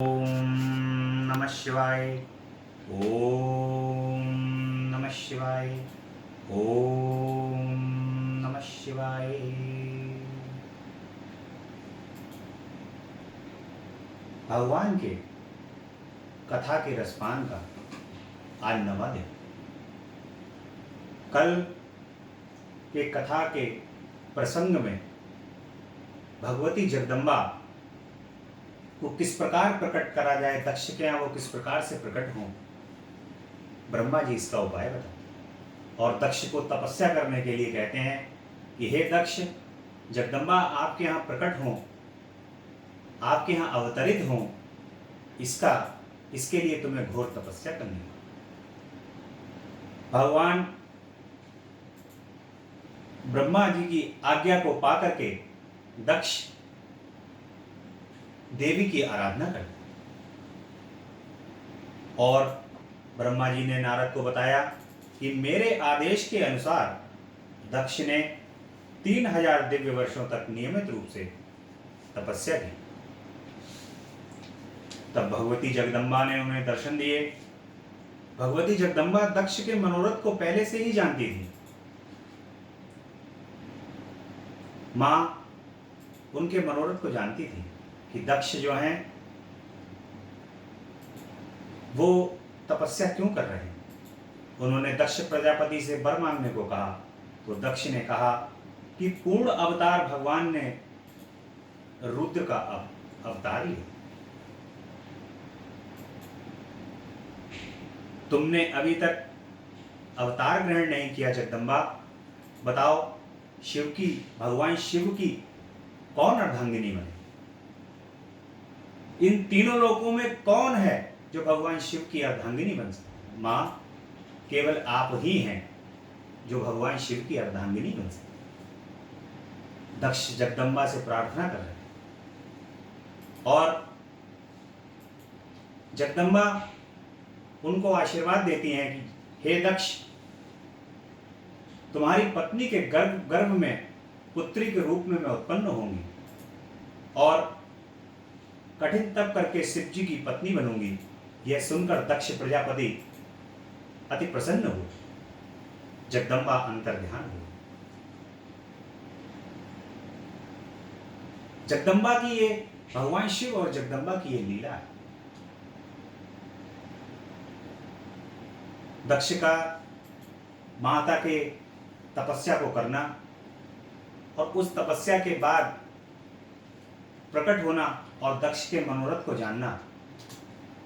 ओम नमः शिवाय। ओम नमः शिवाय। ओम नमः शिवाय। भगवान के कथा के रसपान का आज 9वां दिन। कल के कथा के प्रसंग में भगवती जगदम्बा को किस प्रकार प्रकट करा जाए, दक्ष के यहाँ वो किस प्रकार से प्रकट हों, ब्रह्मा जी इसका उपाय बताते और दक्ष को तपस्या करने के लिए कहते हैं कि हे दक्ष, जगदम्बा आपके यहाँ प्रकट हों, आपके यहाँ अवतरित हों, इसके लिए तुम्हें घोर तपस्या करनी है। भगवान ब्रह्मा जी की आज्ञा को पाकर के दक्ष देवी की आराधना करते और ब्रह्मा जी ने नारद को बताया कि मेरे आदेश के अनुसार दक्ष ने 3000 दिव्य वर्षों तक नियमित रूप से तपस्या की। तब भगवती जगदम्बा ने उन्हें दर्शन दिए। भगवती जगदम्बा दक्ष के मनोरथ को पहले से ही जानती थी। मां उनके मनोरथ को जानती थी कि दक्ष जो हैं वो तपस्या क्यों कर रहे हैं। उन्होंने दक्ष प्रजापति से वर मांगने को कहा तो दक्ष ने कहा कि पूर्ण अवतार भगवान ने रुद्र का अवतार लिया। तुमने अभी तक अवतार ग्रहण नहीं किया जगदम्बा, बताओ भगवान शिव की कौन अर्धांगिनी बने। इन तीनों लोकों में कौन है जो भगवान शिव की अर्धांगिनी बन सकती। मां, केवल आप ही हैं जो भगवान शिव की अर्धांगिनी बन सकती। दक्ष जगदम्बा से प्रार्थना कर रहे हैं और जगदम्बा उनको आशीर्वाद देती हैं कि हे दक्ष, तुम्हारी पत्नी के गर्भ में पुत्री के रूप में मैं उत्पन्न होंगी और कठिन तप करके शिव जी की पत्नी बनूंगी। यह सुनकर दक्ष प्रजापति अति प्रसन्न हुए। जगदम्बा अंतर्ध्यान हुई। जगदम्बा की ये भगवान शिव और जगदम्बा की ये लीला है। दक्ष का माता के तपस्या को करना और उस तपस्या के बाद प्रकट होना और दक्ष के मनोरथ को जानना,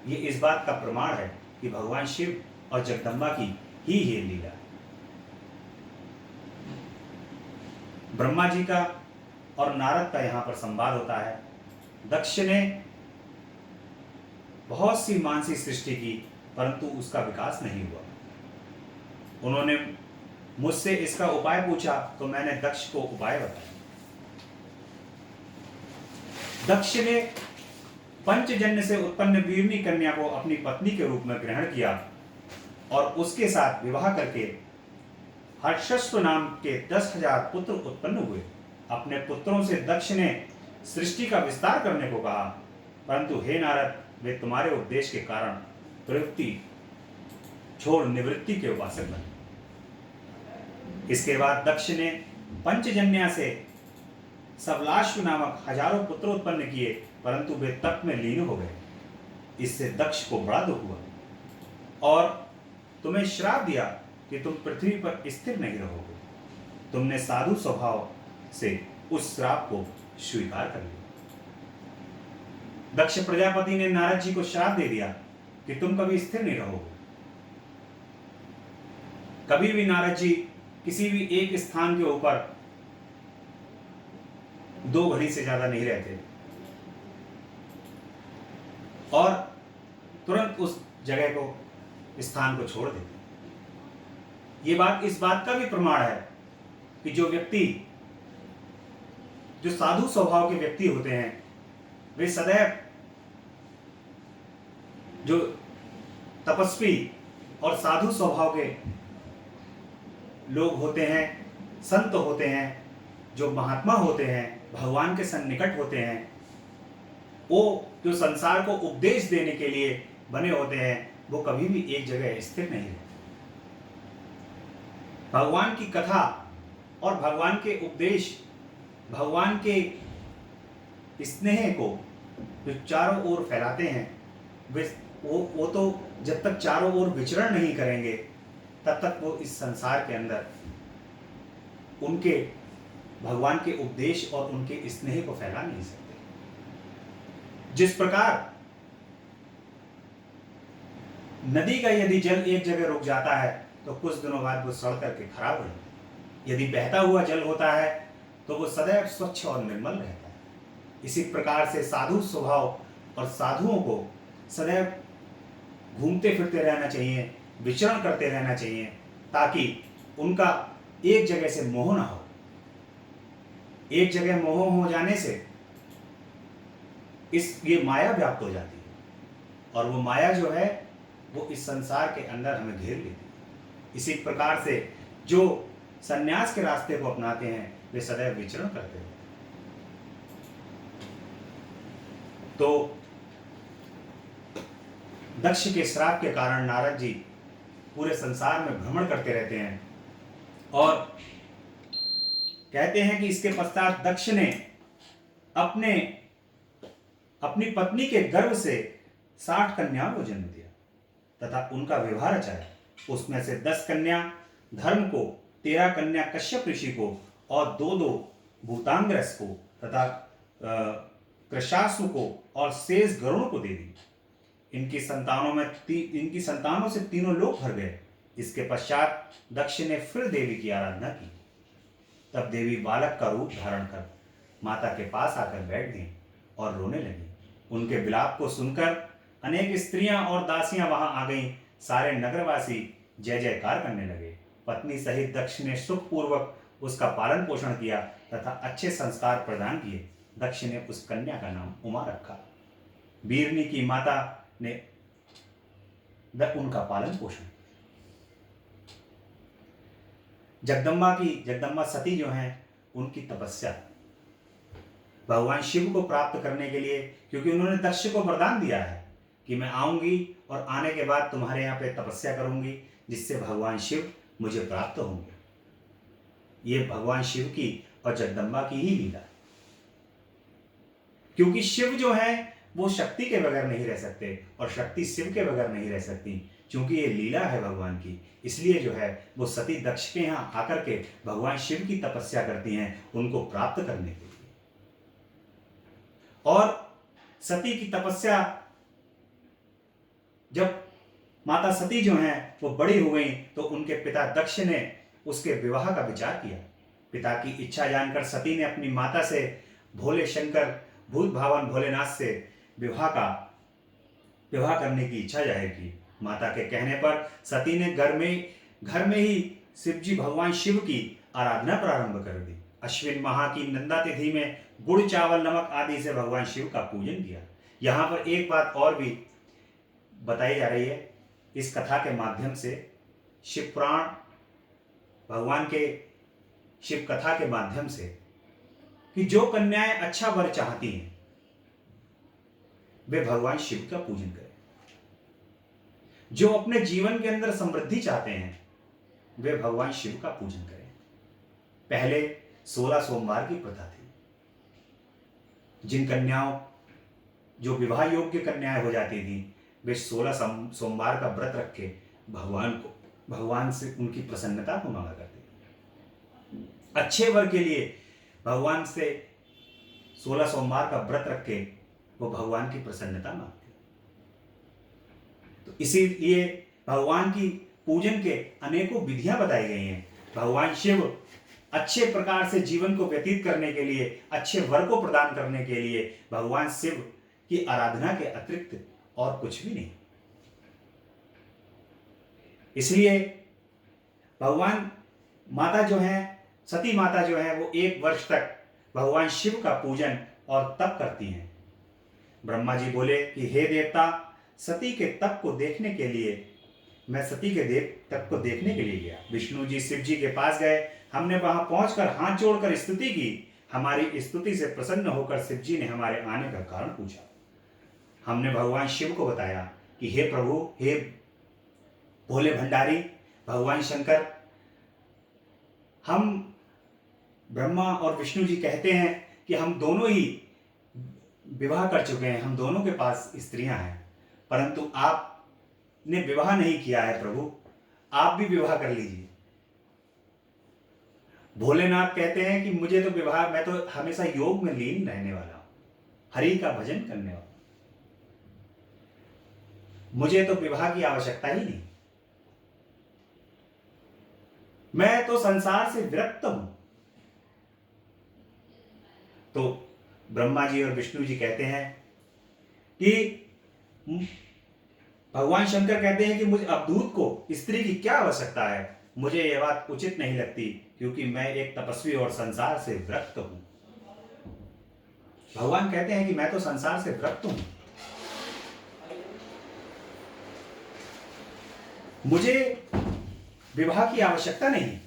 ये इस बात का प्रमाण है कि भगवान शिव और जगदम्बा की ही ये लीला है। ब्रह्मा जी का और नारद का यहाँ पर संवाद होता है। दक्ष ने बहुत सी मानसी सृष्टि की परंतु उसका विकास नहीं हुआ। उन्होंने मुझसे इसका उपाय पूछा तो मैंने दक्ष को उपाय बताया। दक्ष ने पंचजन्य से उत्पन्न वीरनी कन्या को अपनी पत्नी के रूप में ग्रहण किया और उसके साथ विवाह करके हर्षस्व नाम के 10,000 पुत्र उत्पन्न हुए। अपने पुत्रों से दक्ष ने सृष्टि का विस्तार करने को कहा, परंतु हे नारद, वे तुम्हारे उपदेश के कारण प्रवृत्ति छोड़ निवृत्ति के उपासक बने। इसके बाद दक्ष ने पंचजन्या से सबलाश्व नामक हजारों पुत्र उत्पन्न किए, परंतु वे तप में लीन हो गए। इससे दक्ष को बड़ा दुख हुआ और तुम्हें श्राप दिया कि तुम पृथ्वी पर स्थिर नहीं रहोगे। तुमने साधु स्वभाव से उस श्राप को स्वीकार कर लिया। दक्ष प्रजापति ने नारद जी को श्राप दे दिया कि तुम कभी स्थिर नहीं रहोगे। कभी भी नारद जी किसी भी एक स्थान के ऊपर 2 घड़ी से ज्यादा नहीं रहते और तुरंत उस जगह को स्थान को छोड़ देते। ये बात इस बात का भी प्रमाण है कि जो साधु स्वभाव के व्यक्ति होते हैं, वे सदैव जो तपस्वी और साधु स्वभाव के लोग होते हैं, संत होते हैं, जो महात्मा होते हैं, भगवान के सन्निकट होते हैं, वो जो संसार को उपदेश देने के लिए बने होते हैं वो कभी भी एक जगह स्थिर नहीं रहते। भगवान की कथा और भगवान के उपदेश, भगवान के स्नेह को जो चारों ओर फैलाते हैं वो तो जब तक चारों ओर विचरण नहीं करेंगे तब तक वो इस संसार के अंदर उनके भगवान के उपदेश और उनके स्नेह को फैला नहीं सकते। जिस प्रकार नदी का यदि जल एक जगह रुक जाता है तो कुछ दिनों बाद वो सड़ करके खराब हो जाता है, यदि बहता हुआ जल होता है तो वो सदैव स्वच्छ और निर्मल रहता है। इसी प्रकार से साधु स्वभाव और साधुओं को सदैव घूमते फिरते रहना चाहिए, विचरण करते रहना चाहिए, ताकि उनका एक जगह से मोह ना हो। एक जगह मोह हो जाने से ये माया व्याप्त हो जाती है और वो माया जो है वो इस संसार के अंदर हमें घेर लेती है। इसी प्रकार से जो सन्यास के रास्ते को अपनाते हैं वे सदैव विचरण करते हैं। तो दक्ष के श्राप के कारण नारद जी पूरे संसार में भ्रमण करते रहते हैं और कहते हैं कि इसके पश्चात दक्ष ने अपनी पत्नी के गर्भ से 60 कन्याओं को जन्म दिया तथा उनका विवाह रचाया। उसमें से 10 कन्या धर्म को, 13 कन्या कश्यप ऋषि को और 2 भूतांगरस को तथा कृशासु को और शेष गरुण को दे दी। इनकी संतानों से तीनों लोग भर गए। इसके पश्चात दक्ष ने फिर देवी की आराधना की। तब देवी बालक का रूप धारण कर माता के पास आकर बैठ गई और रोने लगी। उनके विलाप को सुनकर अनेक स्त्रियां और दासियां वहां आ गईं। सारे नगरवासी जय जयकार करने लगे। पत्नी सहित दक्ष ने सुखपूर्वक उसका पालन पोषण किया तथा अच्छे संस्कार प्रदान किए। दक्ष ने उस कन्या का नाम उमा रखा। बीरनी की माता ने उनका पालन पोषण। जगदम्बा सती जो हैं उनकी तपस्या भगवान शिव को प्राप्त करने के लिए, क्योंकि उन्होंने दक्ष को वरदान दिया है कि मैं आऊंगी और आने के बाद तुम्हारे यहाँ पे तपस्या करूंगी जिससे भगवान शिव मुझे प्राप्त होंगे। ये भगवान शिव की और जगदम्बा की ही लीला है, क्योंकि शिव जो है वो शक्ति के बगैर नहीं रह सकते और शक्ति शिव के बगैर नहीं रह सकती। क्योंकि ये लीला है भगवान की, इसलिए जो है वो सती दक्ष के यहाँ आकर के भगवान शिव की तपस्या करती हैं उनको प्राप्त करने के लिए। और सती की तपस्या, जब माता सती जो हैं वो बड़ी हो गई तो उनके पिता दक्ष ने उसके विवाह का विचार किया। पिता की इच्छा जानकर सती ने अपनी माता से भोले शंकर भूत भावन भोलेनाथ से विवाह करने की इच्छा जाहिर की। माता के कहने पर सती ने घर में ही शिवजी भगवान शिव की आराधना प्रारंभ कर दी। अश्विन माह की नंदा तिथि में गुड़ चावल नमक आदि से भगवान शिव का पूजन किया। यहाँ पर एक बात और भी बताई जा रही है इस कथा के माध्यम से, शिव पुराण भगवान के शिव कथा के माध्यम से, कि जो कन्याएं अच्छा वर चाहती हैं वे भगवान शिव का पूजन करें। जो अपने जीवन के अंदर समृद्धि चाहते हैं वे भगवान शिव का पूजन करें। पहले 16 सोमवार की प्रथा थी। जिन कन्याओं जो विवाह योग्य कन्याएं हो जाती थी वे 16 सोमवार का व्रत रख के भगवान से उनकी प्रसन्नता को मांगा करते थे। अच्छे वर के लिए भगवान से 16 सोमवार का व्रत रख के वो भगवान की प्रसन्नता मांगते। तो इसीलिए भगवान की पूजन के अनेकों विधियां बताई गई हैं। भगवान शिव अच्छे प्रकार से जीवन को व्यतीत करने के लिए, अच्छे वर को प्रदान करने के लिए भगवान शिव की आराधना के अतिरिक्त और कुछ भी नहीं। इसलिए भगवान माता जो है, सती माता जो है, वो 1 वर्ष तक भगवान शिव का पूजन और तप करती हैं। ब्रह्मा जी बोले कि हे देवता, सती के तप को देखने के लिए मैं सती के तप को देखने के लिए गया। विष्णु जी शिव जी के पास गए। हमने वहां पहुंचकर हाथ जोड़कर स्तुति की। हमारी स्तुति से प्रसन्न होकर शिव जी ने हमारे आने का कारण पूछा। हमने भगवान शिव को बताया कि हे प्रभु, हे भोले भंडारी, भगवान शंकर, हम ब्रह्मा और विष्णु जी कहते हैं कि हम दोनों ही विवाह कर चुके हैं, हम दोनों के पास स्त्रियां हैं, परंतु आपने विवाह नहीं किया है प्रभु, आप भी विवाह कर लीजिए। भोलेनाथ कहते हैं कि मुझे तो विवाह, मैं तो हमेशा योग में लीन रहने वाला हूं, हरि का भजन करने वाला, मुझे तो विवाह की आवश्यकता ही नहीं, मैं तो संसार से विरक्त हूं। तो ब्रह्मा जी और विष्णु जी कहते हैं कि भगवान शंकर कहते हैं कि मुझे अवधूत को स्त्री की क्या आवश्यकता है, मुझे यह बात उचित नहीं लगती, क्योंकि मैं एक तपस्वी और संसार से विरक्त हूं। भगवान कहते हैं कि मैं तो संसार से विरक्त हूं, मुझे विवाह की आवश्यकता नहीं,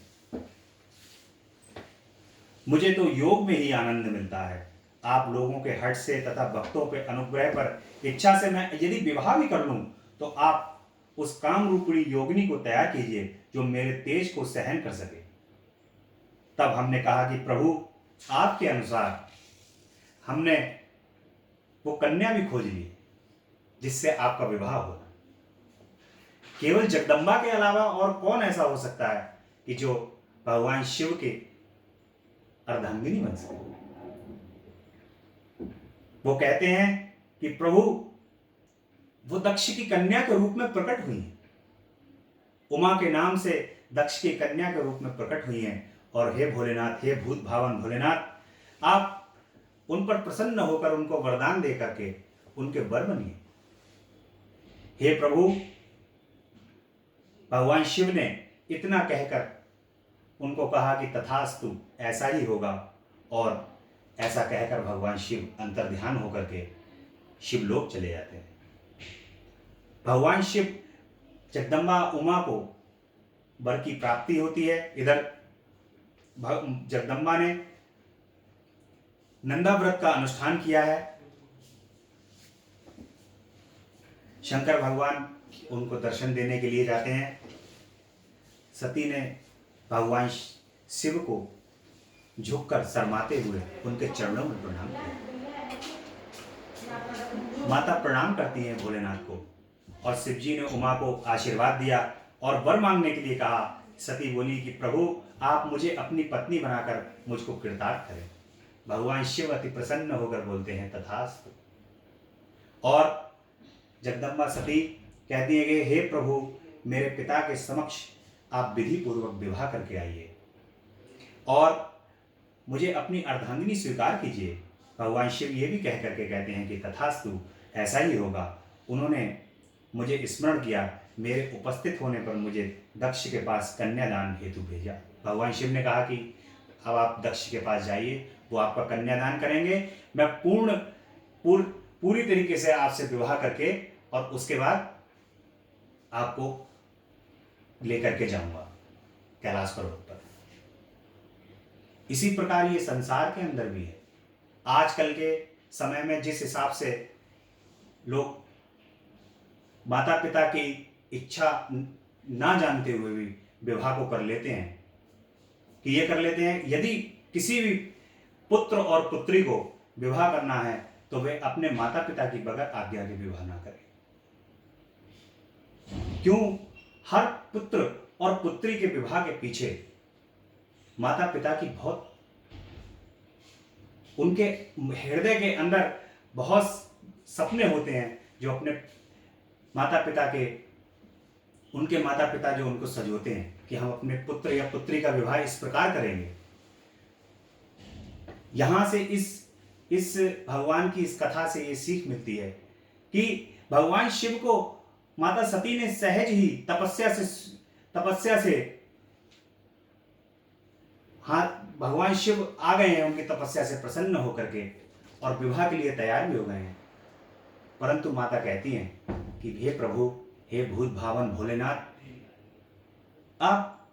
मुझे तो योग में ही आनंद मिलता है। आप लोगों के हट से तथा भक्तों के अनुग्रह पर इच्छा से मैं यदि विवाह भी कर लूं, तो आप उस काम रूपी योगिनी को तैयार कीजिए जो मेरे तेज को सहन कर सके। तब हमने कहा कि प्रभु, आपके अनुसार हमने वो कन्या भी खोज ली जिससे आपका विवाह हो। केवल जगदम्बा के अलावा और कौन ऐसा हो सकता है कि जो भगवान शिव के अर्धांगिनी बन सके। वो कहते हैं कि प्रभु, वो दक्ष की कन्या के रूप में प्रकट हुई हैं, उमा के नाम से दक्ष की कन्या के रूप में प्रकट हुई हैं। और हे भोलेनाथ, हे भूत भावन भोलेनाथ, आप उन पर प्रसन्न होकर उनको वरदान दे करके उनके वर बनिए। हे प्रभु, भगवान शिव ने इतना कहकर उनको कहा कि तथास्तु, ऐसा ही होगा। और ऐसा कहकर भगवान शिव अंतर्ध्यान होकर के शिवलोक चले जाते हैं। भगवान शिव, जगदम्बा उमा को वर की प्राप्ति होती है। इधर जगदम्बा ने नंदा व्रत का अनुष्ठान किया है। शंकर भगवान उनको दर्शन देने के लिए जाते हैं। सती ने भगवान शिव को झुककर शर्माते हुए उनके चरणों में प्रणाम किया। माता प्रणाम करती हैं भोलेनाथ को, और शिव जी ने उमा को आशीर्वाद दिया और वर मांगने के लिए कहा। सती बोली कि प्रभु, आप मुझे अपनी पत्नी बनाकर मुझको कृतार्थ करें। भगवान शिव अति प्रसन्न होकर बोलते हैं तथास्तु। और जगदम्बा सती कहती है कि हे प्रभु, मेरे पिता के समक्ष आप विधि पूर्वक विवाह करके आइए और मुझे अपनी अर्धांगिनी स्वीकार कीजिए। भगवान शिव ये भी कह करके कहते हैं कि तथास्तु, ऐसा ही होगा। उन्होंने मुझे स्मरण किया, मेरे उपस्थित होने पर मुझे दक्ष के पास कन्यादान हेतु भेजा। भगवान शिव ने कहा कि अब आप दक्ष के पास जाइए, वो आपका कन्यादान करेंगे। मैं पूरी तरीके से आपसे विवाह करके और उसके बाद आपको लेकर के जाऊंगा कैलाश पर्वत पर। इसी प्रकार ये संसार के अंदर भी है। आजकल के समय में जिस हिसाब से लोग माता पिता की इच्छा ना जानते हुए भी विवाह को कर लेते हैं, कि ये कर लेते हैं यदि किसी भी पुत्र और पुत्री को विवाह करना है तो वे अपने माता पिता की बगैर आज्ञा के विवाह ना करें। क्यों? हर पुत्र और पुत्री के विवाह के पीछे माता पिता की बहुत, उनके हृदय के अंदर बहुत सपने होते हैं जो अपने माता पिता के, उनके माता पिता जो उनको सजोते हैं कि हम अपने पुत्र या पुत्री का विवाह इस प्रकार करेंगे। यहां से इस भगवान की इस कथा से ये सीख मिलती है कि भगवान शिव को माता सती ने सहज ही तपस्या से हाँ, भगवान शिव आ गए हैं उनकी तपस्या से प्रसन्न होकर के और विवाह के लिए तैयार भी हो गए हैं। परंतु माता कहती हैं कि हे प्रभु, हे भूत भावन भोलेनाथ, आप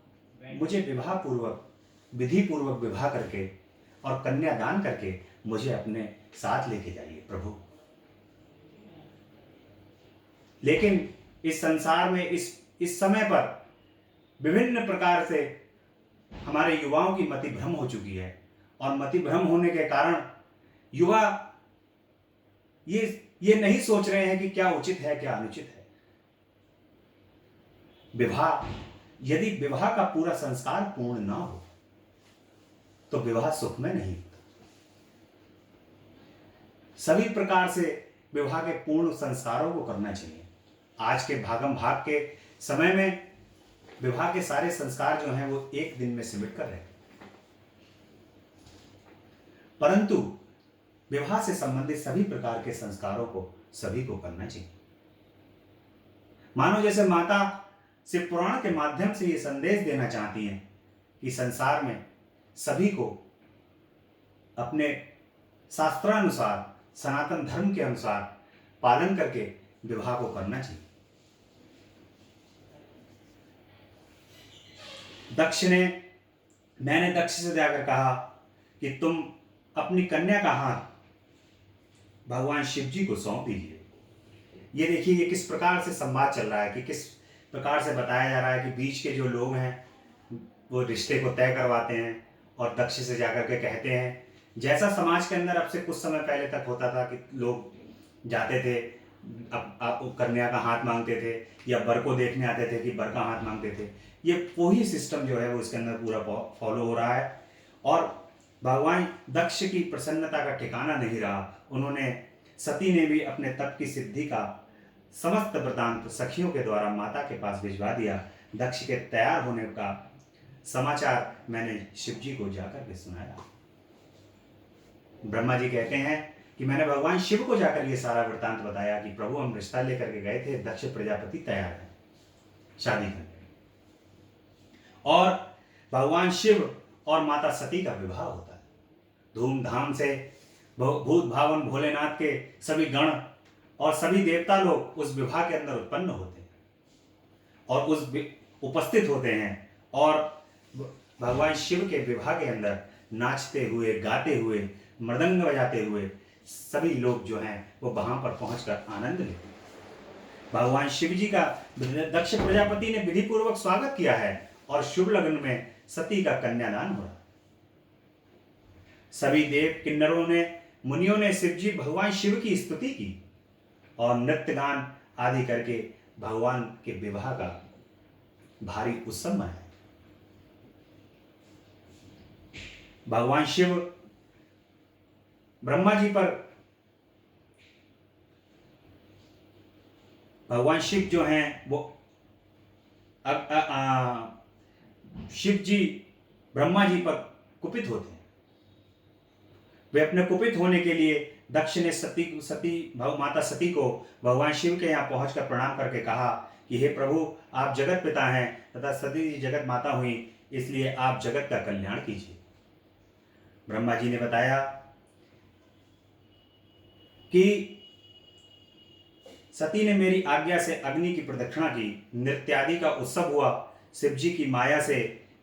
मुझे विवाह पूर्वक, विधि पूर्वक विवाह करके और कन्यादान करके मुझे अपने साथ लेके जाइए प्रभु। लेकिन इस संसार में इस समय पर विभिन्न प्रकार से हमारे युवाओं की मति भ्रम हो चुकी है, और मति भ्रम होने के कारण युवा ये नहीं सोच रहे हैं कि क्या उचित है क्या अनुचित है। विवाह, यदि विवाह का पूरा संस्कार पूर्ण ना हो तो विवाह सुख में नहीं होता। सभी प्रकार से विवाह के पूर्ण संस्कारों को करना चाहिए। आज के भागम भाग के समय में विवाह के सारे संस्कार जो हैं वो एक दिन में सिमट कर रहे हैं, परंतु विवाह से संबंधित सभी प्रकार के संस्कारों को सभी को करना चाहिए। मानो जैसे माता से पुराण के माध्यम से ये संदेश देना चाहती हैं कि संसार में सभी को अपने शास्त्रानुसार सनातन धर्म के अनुसार पालन करके विवाह को करना चाहिए। मैंने दक्ष से जाकर कहा कि तुम अपनी कन्या का हाथ भगवान शिव जी को सौंप दीजिए। ये देखिए ये किस प्रकार से संवाद चल रहा है, कि किस प्रकार से बताया जा रहा है कि बीच के जो लोग हैं वो रिश्ते को तय करवाते हैं और दक्ष से जाकर के कहते हैं, जैसा समाज के अंदर अब से कुछ समय पहले तक होता था कि लोग जाते थे अब कन्या का हाथ मांगते थे, या वर को देखने आते थे कि वर का हाथ मांगते थे। ये वही सिस्टम जो है वो इसके अंदर पूरा फॉलो हो रहा है, और भगवान दक्ष की प्रसन्नता का ठिकाना नहीं रहा। उन्होंने सती ने भी अपने तप की सिद्धि का समस्त वृतांत सखियों के द्वारा माता के पास भिजवा दिया। दक्ष के तैयार होने का समाचार मैंने शिव जी को जाकर के सुनाया। ब्रह्मा जी कहते हैं कि मैंने भगवान शिव को जाकर ये सारा वृतांत बताया कि प्रभु हम रिश्ता लेकर के गए थे, दक्ष प्रजापति तैयार है शादी करने, और भगवान शिव और माता सती का विवाह होता है धूमधाम से। भूत भावन भोलेनाथ के सभी गण और सभी देवता लोग उस विवाह के अंदर उत्पन्न होते हैं और उपस्थित होते हैं, और भगवान शिव के विवाह के अंदर नाचते हुए गाते हुए मृदंग बजाते हुए सभी लोग जो हैं वो वहां पर पहुंचकर आनंद लेते हैं। भगवान शिव जी का दक्ष प्रजापति ने विधि पूर्वक स्वागत किया है और शुभ लग्न में सती का कन्यादान हो रहा है। सभी देव किन्नरों ने मुनियों ने शिव जी भगवान शिव की स्तुति की और नृत्य गान आदि करके भगवान के विवाह का भारी उत्सव मनाया। भगवान शिव ब्रह्मा जी पर भगवान शिव जो हैं वो शिव जी ब्रह्मा जी पर कुपित होते हैं। वे अपने कुपित होने के लिए दक्ष ने माता सती को भगवान शिव के यहाँ पहुंचकर प्रणाम करके कहा कि हे प्रभु, आप जगत पिता हैं तथा सती जी जगत माता हुई, इसलिए आप जगत का कल्याण कीजिए। ब्रह्मा जी ने बताया कि सती ने मेरी आज्ञा से अग्नि की प्रदक्षिणा की, नृत्यादि का उत्सव हुआ, शिव जी की माया से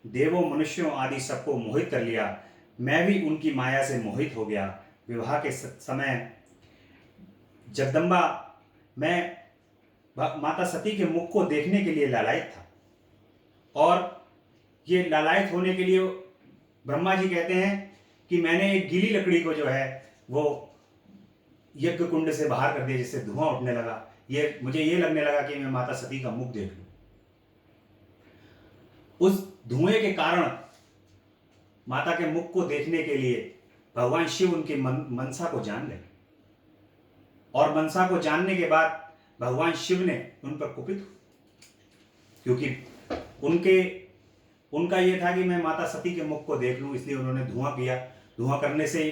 देवों मनुष्यों आदि सबको मोहित कर लिया, मैं भी उनकी माया से मोहित हो गया। विवाह के समय जगदम्बा मैं माता सती के मुख को देखने के लिए लालायित था, और ये लालायित होने के लिए ब्रह्मा जी कहते हैं कि मैंने एक गीली लकड़ी को जो है वो यज्ञ कुंड से बाहर कर दिया, जिससे धुआं उठने लगा। मुझे ये लगने लगा कि मैं माता सती का मुख देख लूं। उस धुएं के कारण माता के मुख को देखने के लिए भगवान शिव उनकी मनसा को जान गए, और मनसा को जानने के बाद भगवान शिव ने उन पर कुपित हुए, क्योंकि उनका यह था कि मैं माता सती के मुख को देख लूं, इसलिए उन्होंने धुआं किया। धुआं करने से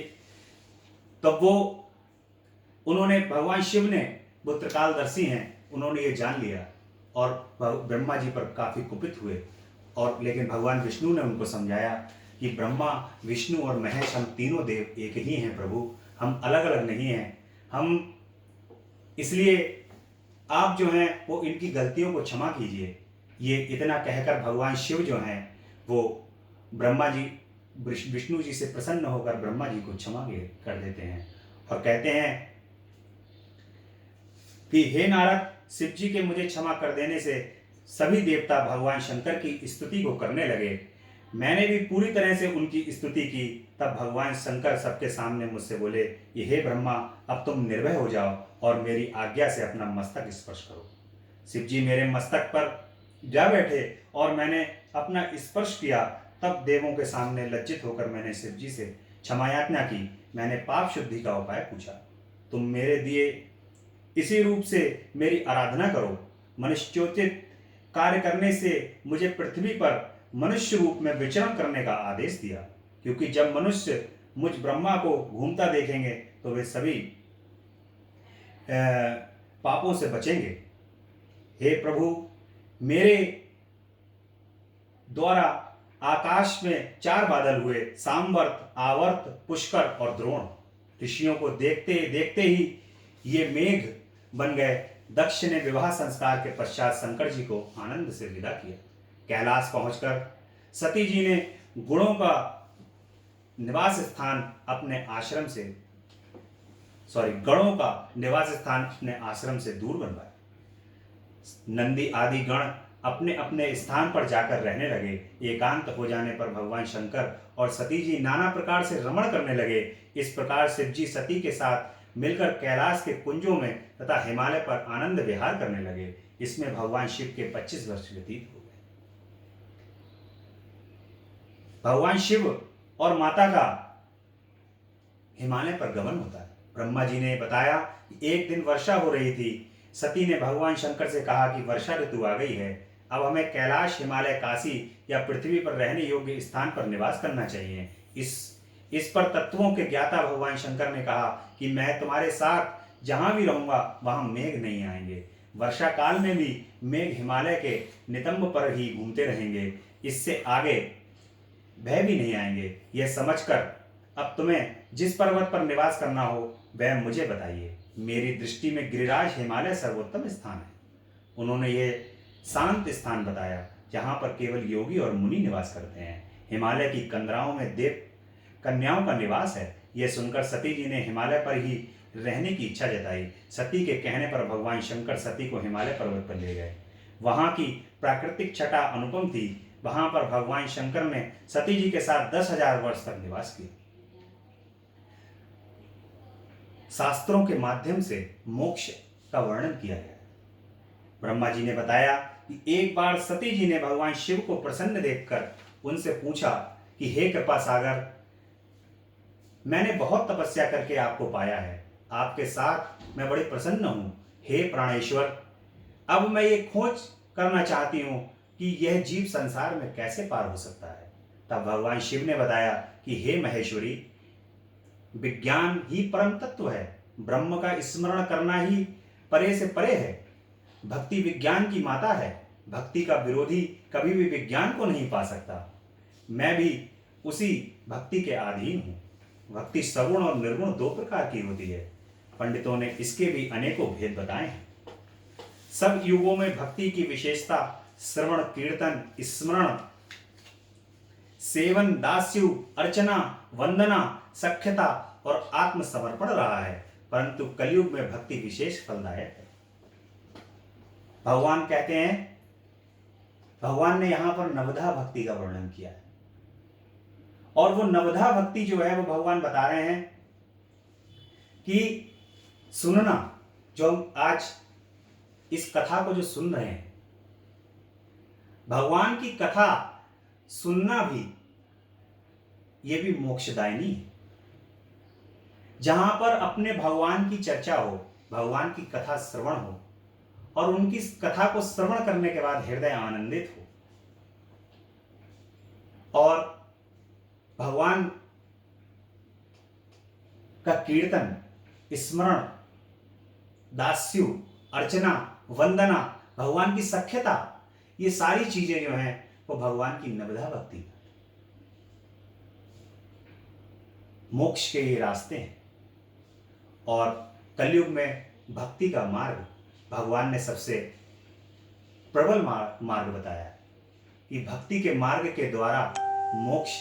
तब उन्होंने भगवान शिव ने वो त्रिकालदर्शी हैं, उन्होंने ये जान लिया और ब्रह्मा जी पर काफी कुपित हुए। और लेकिन भगवान विष्णु ने उनको समझाया कि ब्रह्मा विष्णु और महेश हम तीनों देव एक ही हैं प्रभु, हम अलग अलग नहीं हैं। हम इसलिए आप जो हैं वो इनकी गलतियों को क्षमा कीजिए। ये इतना कहकर भगवान शिव जो हैं वो ब्रह्मा जी विष्णु जी से प्रसन्न होकर ब्रह्मा जी को क्षमा कर देते हैं और कहते हैं कि हे नारद, शिव जी के मुझे क्षमा कर देने से सभी देवता भगवान शंकर की स्तुति को करने लगे। मैंने भी पूरी तरह से उनकी स्तुति की। तब भगवान शंकर सबके सामने मुझसे बोले कि हे ब्रह्मा, अब तुम निर्भय हो जाओ और मेरी आज्ञा से अपना मस्तक स्पर्श करो। शिव जी मेरे मस्तक पर जा बैठे और मैंने अपना स्पर्श किया। तब देवों के सामने लज्जित होकर मैंने शिव जी से क्षमा याचना की। मैंने पाप शुद्धि का उपाय पूछा। तुम मेरे दिए इसी रूप से मेरी आराधना करो। मनुष्योचित कार्य करने से मुझे पृथ्वी पर मनुष्य रूप में विचरण करने का आदेश दिया, क्योंकि जब मनुष्य मुझ ब्रह्मा को घूमता देखेंगे तो वे सभी पापों से बचेंगे। हे प्रभु, मेरे द्वारा आकाश में 4 बादल हुए, सांवर्त, आवर्त, पुष्कर और द्रोण। ऋषियों को देखते देखते ही ये मेघ बन गए। दक्ष ने विवाह संस्कार के पश्चात शंकर जी को आनंद से विदा किया। कैलाश पहुंचकर सती जी ने गुणों का निवास स्थान अपने आश्रम से गणों का निवास स्थान अपने आश्रम से दूर बनवाया। नंदी आदि गण अपने अपने स्थान पर जाकर रहने लगे। एकांत हो जाने पर भगवान शंकर और सती जी नाना प्रकार से रमण करने लगे। इस प्रकार शिव जी सती के साथ मिलकर कैलाश के कुंजों में तथा हिमालय पर आनंद विहार करने लगे। इसमें भगवान शिव के 25 वर्ष व्यतीत हो गए। भगवान शिव और माता का हिमालय पर गमन होता है। ब्रह्मा जी ने बताया कि एक दिन वर्षा हो रही थी। सती ने भगवान शंकर से कहा कि वर्षा ऋतु आ गई है, अब हमें कैलाश, हिमालय, काशी या पृथ्वी पर रहने योग्य स्थान पर निवास करना चाहिए। इस पर तत्वों के ज्ञाता भगवान शंकर ने कहा कि मैं तुम्हारे साथ जहां भी रहूंगा वहां मेघ नहीं आएंगे। वर्षा काल में भी मेघ हिमालय के नितंब पर ही घूमते रहेंगे, इससे आगे वह भी नहीं आएंगे। यह समझकर अब तुम्हें जिस पर्वत पर निवास करना हो वह मुझे बताइए। मेरी दृष्टि में गिरिराज हिमालय सर्वोत्तम स्थान है। उन्होंने ये शांत स्थान बताया जहां पर केवल योगी और मुनि निवास करते हैं। हिमालय की कंदराओं में देव कन्याओं का निवास है। यह सुनकर सती जी ने हिमालय पर ही रहने की इच्छा जताई। सती के कहने पर भगवान शंकर सती को हिमालय पर्वत पर ले गए। वहां की प्राकृतिक छटा अनुपम थी। वहां पर भगवान शंकर ने सती जी के साथ 10,000 वर्ष तक निवास किया। शास्त्रों के माध्यम से मोक्ष का वर्णन किया गया। ब्रह्मा जी ने बताया कि एक बार सती जी ने भगवान शिव को प्रसन्न देखकर उनसे पूछा कि हे कृपा सागर, मैंने बहुत तपस्या करके आपको पाया है, आपके साथ मैं बड़े प्रसन्न हूं। हे प्राणेश्वर, अब मैं ये खोज करना चाहती हूं कि यह जीव संसार में कैसे पार हो सकता है। तब भगवान शिव ने बताया कि हे महेश्वरी, विज्ञान ही परम तत्व है। ब्रह्म का स्मरण करना ही परे से परे है। भक्ति विज्ञान की माता है। भक्ति का विरोधी कभी भी विज्ञान को नहीं पा सकता। मैं भी उसी भक्ति के अधीन हूं। भक्ति सगुण और निर्गुण 2 प्रकार की होती है। पंडितों ने इसके भी अनेकों भेद बताए हैं। सब युगों में भक्ति की विशेषता श्रवण, कीर्तन, स्मरण, सेवन, दास्यु, अर्चना, वंदना, सख्यता और आत्मसमर्पण रहा है, परंतु कलयुग में भक्ति विशेष फलदायक है। भगवान कहते हैं, भगवान ने यहां पर नवधा भक्ति का वर्णन किया है और वो नवधा भक्ति जो है वो भगवान बता रहे हैं कि सुनना, जो हम आज इस कथा को जो सुन रहे हैं, भगवान की कथा सुनना भी ये भी मोक्षदायिनी है। जहां पर अपने भगवान की चर्चा हो, भगवान की कथा श्रवण हो और उनकी कथा को श्रवण करने के बाद हृदय आनंदित हो और भगवान का कीर्तन, स्मरण, दास्यु, अर्चना, वंदना, भगवान की सख्यता, ये सारी चीजें जो हैं वो भगवान की नवधा भक्ति, मोक्ष के ये रास्ते हैं। और कलयुग में भक्ति का मार्ग भगवान ने सबसे प्रबल मार्ग बताया है कि भक्ति के मार्ग के द्वारा मोक्ष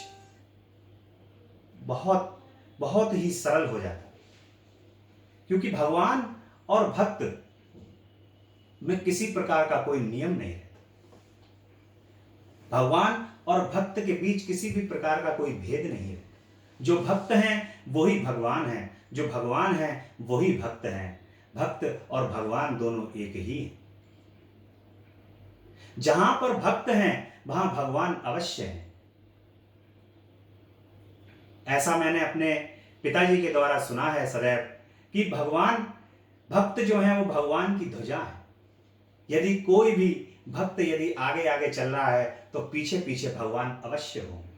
बहुत बहुत ही सरल हो जाता है, क्योंकि भगवान और भक्त में किसी प्रकार का कोई नियम नहीं है। भगवान और भक्त के बीच किसी भी प्रकार का कोई भेद नहीं है। जो भक्त हैं वही भगवान हैं, जो भगवान हैं वही भक्त हैं। भक्त और भगवान दोनों एक ही हैं। जहां पर भक्त हैं वहां भगवान अवश्य हैं। ऐसा मैंने अपने पिताजी के द्वारा सुना है सदैव कि भगवान, भक्त जो है वो भगवान की ध्वजा है। यदि कोई भी भक्त यदि आगे आगे चल रहा है तो पीछे पीछे भगवान अवश्य होंगे।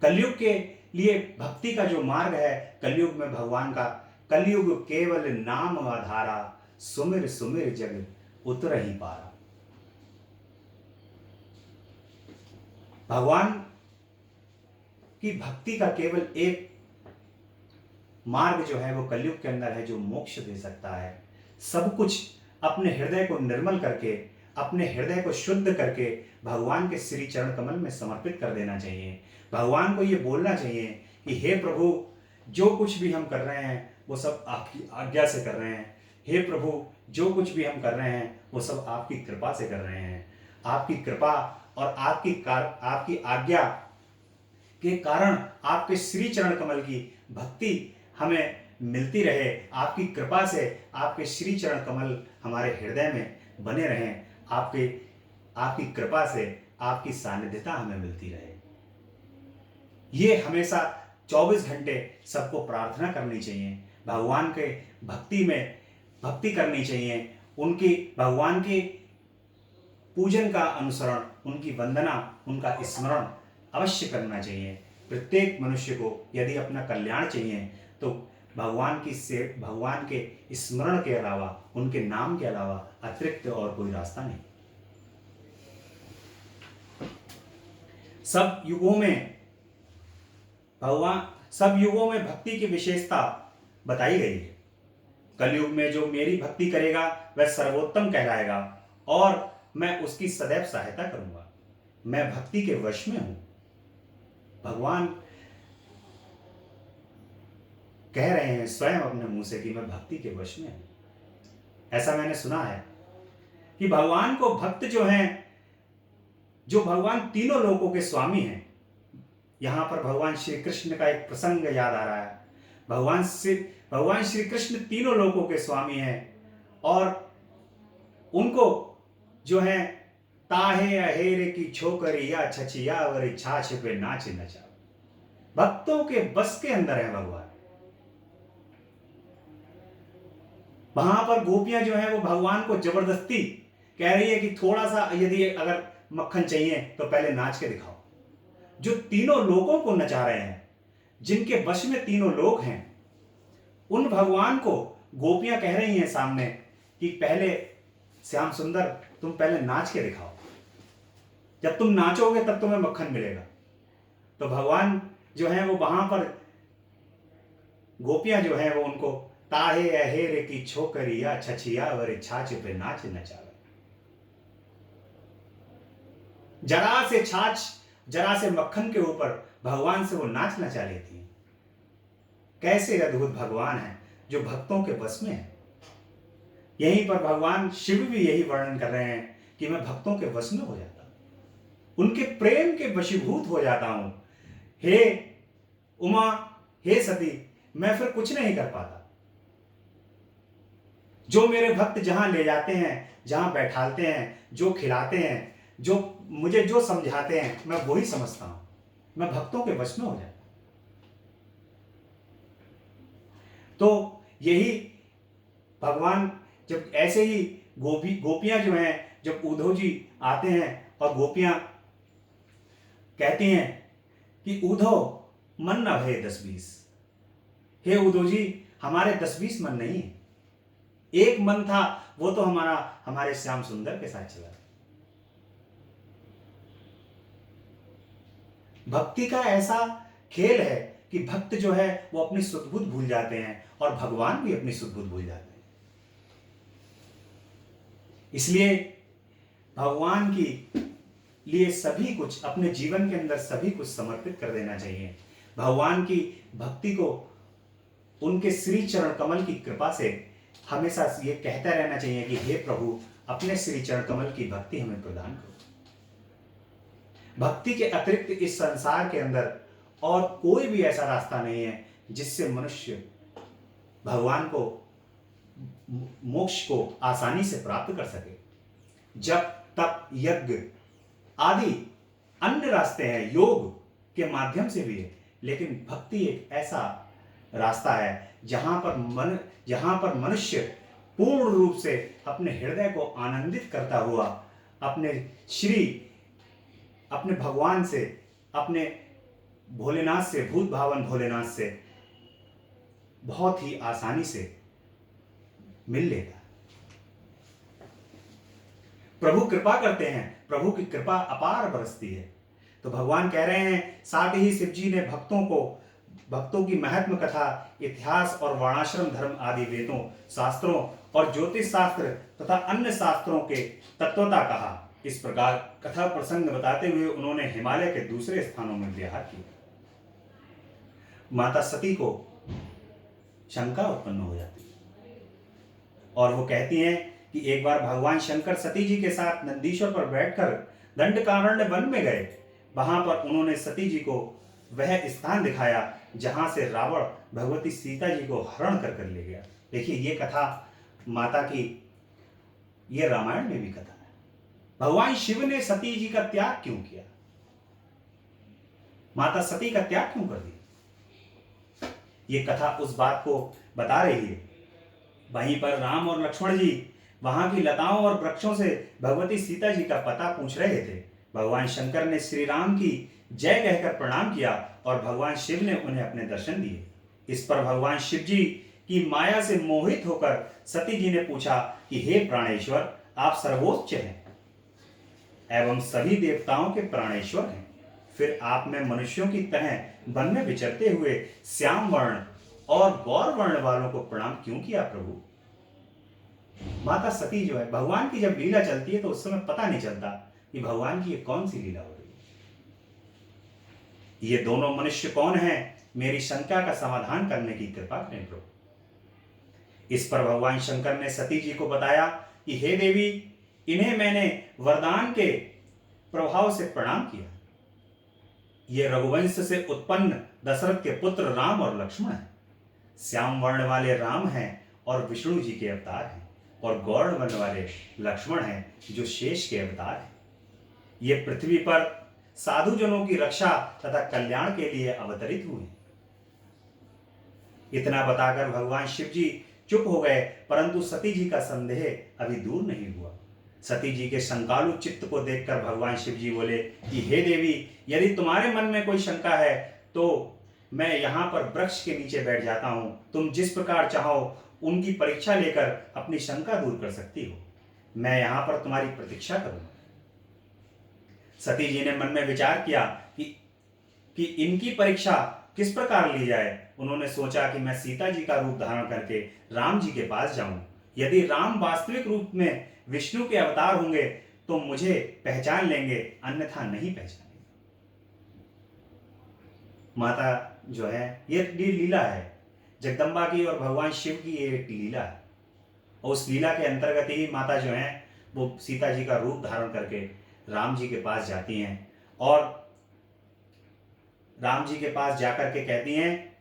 कलयुग के लिए भक्ति का जो मार्ग है, कलयुग में भगवान का, कलयुग केवल नाम आधारा, सुमिर सुमिर जग उतर ही पारा। भगवान की भक्ति का केवल एक मार्ग जो है वो कलयुग के अंदर है, जो मोक्ष दे सकता है। सब कुछ अपने हृदय को निर्मल करके, अपने हृदय को शुद्ध करके भगवान के श्री चरण कमल में समर्पित कर देना चाहिए। भगवान को ये बोलना चाहिए कि हे प्रभु, जो कुछ भी हम कर रहे हैं वो सब आपकी आज्ञा से कर रहे हैं। हे प्रभु, जो कुछ भी हम कर रहे हैं वो सब आपकी कृपा से कर रहे हैं। आपकी कृपा और आपकी आज्ञा के कारण आपके श्री चरण कमल की भक्ति हमें मिलती रहे। आपकी कृपा से आपके श्री चरण कमल हमारे हृदय में बने रहें। आपकी कृपा से आपकी सानिध्यता हमें मिलती रहे। ये हमेशा 24 घंटे सबको प्रार्थना करनी चाहिए। भगवान के भक्ति में भक्ति करनी चाहिए। उनकी भगवान के पूजन का अनुसरण, उनकी वंदना, उनका स्मरण अवश्य करना चाहिए। प्रत्येक मनुष्य को यदि अपना कल्याण चाहिए तो भगवान के स्मरण के अलावा, उनके नाम के अलावा अतिरिक्त और कोई रास्ता नहीं। सब युगों में भक्ति की विशेषता बताई गई है। कलयुग में जो मेरी भक्ति करेगा वह सर्वोत्तम कहलाएगा और मैं उसकी सदैव सहायता करूंगा। मैं भक्ति के वश में हूं। भगवान कह रहे हैं स्वयं अपने मुंह से कि मैं भक्ति के वश में हूं। ऐसा मैंने सुना है कि भगवान को भक्त जो हैं, जो भगवान तीनों लोकों के स्वामी हैं। यहां पर भगवान श्री कृष्ण का एक प्रसंग याद आ रहा है। भगवान श्री कृष्ण तीनों लोकों के स्वामी हैं और उनको जो है ताहे अहेरे की छोकरिया छचिया वर छाछ पे नाच नचा, भक्तों के बस के अंदर है भगवान। वहां पर गोपियां जो है वो भगवान को जबरदस्ती कह रही है कि थोड़ा सा यदि अगर मक्खन चाहिए तो पहले नाच के दिखाओ। जो तीनों लोगों को नचा रहे हैं, जिनके वश में तीनों लोग हैं, उन भगवान को गोपियां कह रही हैं सामने कि पहले श्याम सुंदर तुम पहले नाच के दिखाओ, जब तुम नाचोगे तब तुम्हें मक्खन मिलेगा। तो भगवान जो है वो वहां पर गोपियां जो है वो उनको ताहे अहेरे की छोकरिया छछिया वर छाछ पे नाच नचावे। जरा से मक्खन के ऊपर भगवान से वो नाच नचा लेती हैं। कैसे अद्भुत भगवान है जो भक्तों के बस में है। यहीं पर भगवान शिव भी यही वर्णन कर रहे हैं कि मैं भक्तों के वश में हो जाता हूं, उनके प्रेम के वशीभूत हो जाता हूं। हे उमा, हे सती, मैं फिर कुछ नहीं कर पाता। जो मेरे भक्त जहां ले जाते हैं, जहां बैठालते हैं, जो खिलाते हैं, जो मुझे जो समझाते हैं, मैं वही समझता हूं। मैं भक्तों के वश में हो जाता। तो यही भगवान जब ऐसे ही गोपियां जो हैं, जब उद्धव जी आते हैं और गोपियां कहती हैं कि उद्धव मन न भये 10-20, हे उद्धव जी हमारे 10-20 मन नहीं है, एक मन था वो तो हमारे श्याम सुंदर के साथ चला। भक्ति का ऐसा खेल है कि भक्त जो है वो अपनी सुध बुध भूल जाते हैं और भगवान भी अपनी सुध बुध भूल जाते हैं। इसलिए भगवान की लिए सभी कुछ, अपने जीवन के अंदर सभी कुछ समर्पित कर देना चाहिए। भगवान की भक्ति को उनके श्री चरण कमल की कृपा से हमेशा ये कहता रहना चाहिए कि हे प्रभु, अपने श्री चरण कमल की भक्ति हमें प्रदान करो। भक्ति के अतिरिक्त इस संसार के अंदर और कोई भी ऐसा रास्ता नहीं है जिससे मनुष्य भगवान को, मोक्ष को आसानी से प्राप्त कर सके। जब तप, यज्ञ आदि अन्य रास्ते हैं, योग के माध्यम से भी है, लेकिन भक्ति एक ऐसा रास्ता है जहां पर मनुष्य पूर्ण रूप से अपने हृदय को आनंदित करता हुआ अपने भगवान से, अपने भोलेनाथ से, भूत भावन भोलेनाथ से बहुत ही आसानी से मिल लेता है। प्रभु कृपा करते हैं, प्रभु की कृपा अपार बरसती है। तो भगवान कह रहे हैं, साथ ही शिव जी ने भक्तों की महत्व कथा, इतिहास और वर्णाश्रम धर्म आदि वेदों, शास्त्रों और ज्योतिष शास्त्र तथा अन्य शास्त्रों के तत्वता कहा। इस प्रकार कथा प्रसंग बताते हुए उन्होंने हिमालय के दूसरे स्थानों में विहार किया। माता सती को शंका उत्पन्न हो जाती है और वो कहती हैं कि एक बार भगवान शंकर सती जी के साथ नंदीश्वर पर बैठकर दंडकारण्य वन में गए। वहां पर उन्होंने सती जी को वह स्थान दिखाया जहां से रावण भगवती सीता जी को हरण कर ले गया। देखिए, ये कथा माता की, ये रामायण में भी कथा है। भगवान शिव ने सती जी का त्याग क्यों किया? माता सती का त्याग क्यों कर दिया? ये कथा उस बात को बता रही है। वहीं पर राम और लक्ष्मण जी वहां की लताओं और वृक्षों से भगवती सीता जी का पता पूछ रहे थे। भगवान शंकर ने श्री राम की जय कहकर प्रणाम किया और भगवान शिव ने उन्हें अपने दर्शन दिए। इस पर भगवान शिव जी की माया से मोहित होकर सती जी ने पूछा कि हे प्राणेश्वर, आप सर्वोच्च हैं एवं सभी देवताओं के प्राणेश्वर हैं, फिर आप में मनुष्यों की तरह वन में विचरते हुए श्याम वर्ण और गौर वर्ण वालों को प्रणाम क्यों किया प्रभु? माता सती जो है, भगवान की जब लीला चलती है तो उस समय पता नहीं चलता कि भगवान की ये कौन सी लीला हो रही है। ये दोनों मनुष्य कौन है? मेरी शंका का समाधान करने की कृपा करें प्रभु। इस पर भगवान शंकर ने सती जी को बताया कि हे देवी, इन्हें मैंने वरदान के प्रभाव से प्रणाम किया। ये रघुवंश से उत्पन्न दशरथ के पुत्र राम और लक्ष्मण हैं। श्याम वर्ण वाले राम हैं और विष्णु जी के अवतार हैं, और गौर वर्ण वाले लक्ष्मण हैं जो शेष के अवतार हैं। ये पृथ्वी पर साधु जनों की रक्षा तथा कल्याण के लिए अवतरित हुए। इतना बताकर भगवान शिव जी चुप हो गए, परंतु सती जी का संदेह अभी दूर नहीं हुआ। सती जी के शंकालु चित्त को देखकर भगवान शिव जी बोले कि हे देवी, यदि तुम्हारे मन में कोई शंका है तो मैं यहाँ पर वृक्ष के नीचे बैठ जाता हूँ। तुम जिस प्रकार चाहो उनकी परीक्षा लेकर अपनी शंका दूर कर सकती हो। मैं यहाँ पर तुम्हारी प्रतीक्षा करूंगा। सती जी ने मन में विचार किया कि इनकी परीक्षा किस प्रकार ली जाए। उन्होंने सोचा कि मैं सीता जी का रूप धारण करके राम जी के पास जाऊं। यदि राम वास्तविक रूप में विष्णु के अवतार होंगे तो मुझे पहचान लेंगे, अन्यथा नहीं पहचानेंगे। माता जो है, ये लीला है जगदम्बा की और भगवान शिव की, ये एक लीला है। और उस लीला के अंतर्गत ही माता जो है वो सीता जी का रूप धारण करके राम जी के पास जाती हैं और राम जी के पास जाकर के कहती हैं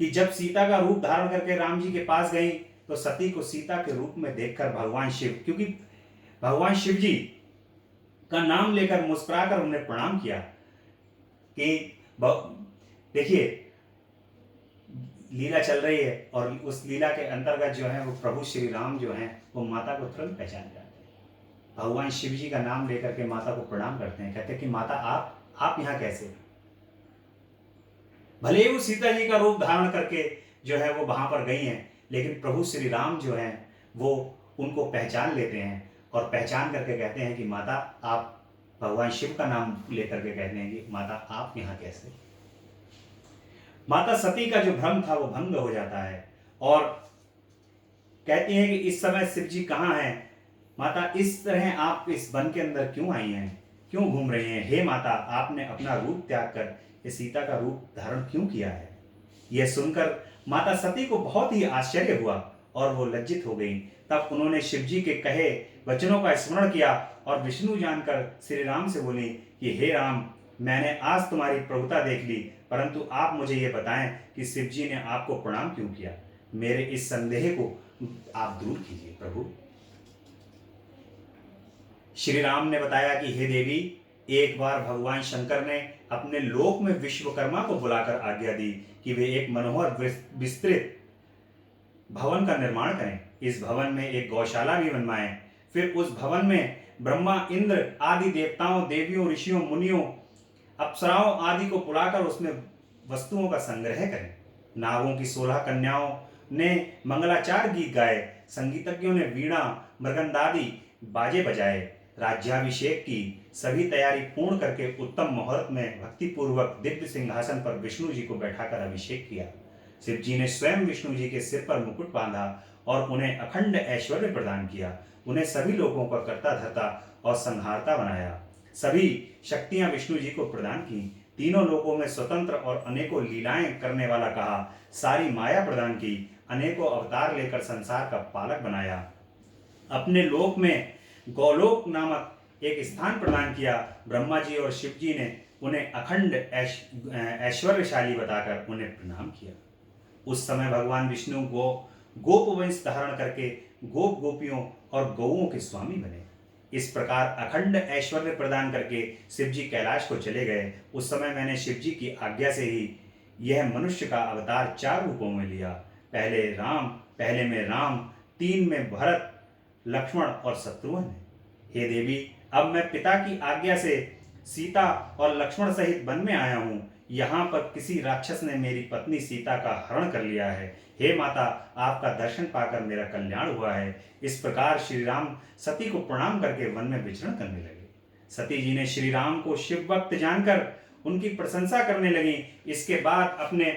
कि जब सीता का रूप धारण करके राम जी के पास गई तो सती को सीता के रूप में देखकर भगवान शिव, क्योंकि भगवान शिव जी का नाम लेकर मुस्कुराकर उन्हें प्रणाम किया कि देखिए लीला चल रही है और उस लीला के अंतर्गत जो है वो प्रभु श्री राम जो हैं वो माता को तुरंत पहचान जाते हैं। भगवान शिव जी का नाम लेकर के माता को प्रणाम करते हैं, कहते हैं कि माता आप यहाँ कैसे? भले ही वो सीता जी का रूप धारण करके जो है वो वहां पर गई हैं, लेकिन प्रभु श्री राम जो हैं वो उनको पहचान लेते हैं और पहचान करके कहते हैं कि माता आप, भगवान शिव का नाम लेकर के कहते हैं कि माता आप यहाँ कैसे? माता सती का जो भ्रम था वो भंग हो जाता है और कहती हैं कि इस समय शिव जी कहाँ हैं? माता, इस तरह आप इस वन के अंदर क्यों आई हैं, क्यों घूम रही हैं? हे माता, आपने अपना रूप त्याग कर ये सीता का रूप धारण क्यों किया है? यह सुनकर माता सती को बहुत ही आश्चर्य हुआ और वो लज्जित हो गई। तब उन्होंने शिव जी के कहे वचनों का स्मरण किया और विष्णु जानकर श्री राम से बोली कि हे राम, मैंने आज तुम्हारी प्रभुता देख ली, परंतु आप मुझे ये बताएं कि शिव जी ने आपको प्रणाम क्यों किया। मेरे इस संदेह को आप दूर कीजिए प्रभु। श्री राम ने बताया कि हे देवी, एक बार भगवान शंकर ने अपने लोक में विश्वकर्मा को बुलाकर आज्ञा दी कि वे एक मनोहर विस्तृत भवन का निर्माण करें। इस भवन में एक गौशाला भी बनवाएं। फिर उस भवन में ब्रह्मा, इंद्र आदि देवताओं, देवियों, ऋषियों, मुनियों, अप्सराओं आदि को बुलाकर उसमें वस्तुओं का संग्रह करें। नागों की 16 कन्याओं ने मंगलाचार गीत गाए, संगीतज्ञों ने वीणा, मृगंदादि बाजे बजाए, राज्याभिषेक की सभी तैयारी पूर्ण करके उत्तम मुहूर्त में भक्ति पूर्वक दिव्य सिंहासन पर विष्णु जी को बैठाकर अभिषेक किया। शिव जी ने स्वयं विष्णु जी के सिर पर मुकुट बांधा और उन्हें अखंड ऐश्वर्य प्रदान किया। उन्हें सभी लोगों का कर्ता धर्ता और संहारता बनाया। सभी शक्तियां विष्णु जी को प्रदान की। तीनों लोकों में स्वतंत्र और अनेकों लीलाएं करने वाला कहा। सारी माया प्रदान की। अनेकों अवतार लेकर संसार का पालक बनाया। अपने लोक में गौलोक नामक एक स्थान प्रदान किया। ब्रह्मा जी और शिव जी ने उन्हें अखंड ऐश्वर्यशाली बताकर उन्हें प्रणाम किया। उस समय भगवान विष्णु गोप वंश धारण करके गोप गोपियों और गौओं के स्वामी बने। इस प्रकार अखंड ऐश्वर्य प्रदान करके शिव जी कैलाश को चले गए। उस समय मैंने शिव जी की आज्ञा से ही यह मनुष्य का अवतार 4 रूपों में लिया। पहले में राम, 3 में भरत, लक्ष्मण और शत्रुघ्न है। हे देवी, अब मैं पिता की आज्ञा से सीता और लक्ष्मण सहित वन में आया हूँ। यहाँ पर किसी राक्षस ने मेरी पत्नी सीता का हरण कर लिया है। हे माता, आपका दर्शन पाकर मेरा कल्याण हुआ है। इस प्रकार श्री राम सती को प्रणाम करके वन में विचरण करने लगे। सती जी ने श्री राम को शिव भक्त जानकर उनकी प्रशंसा करने लगी। इसके बाद अपने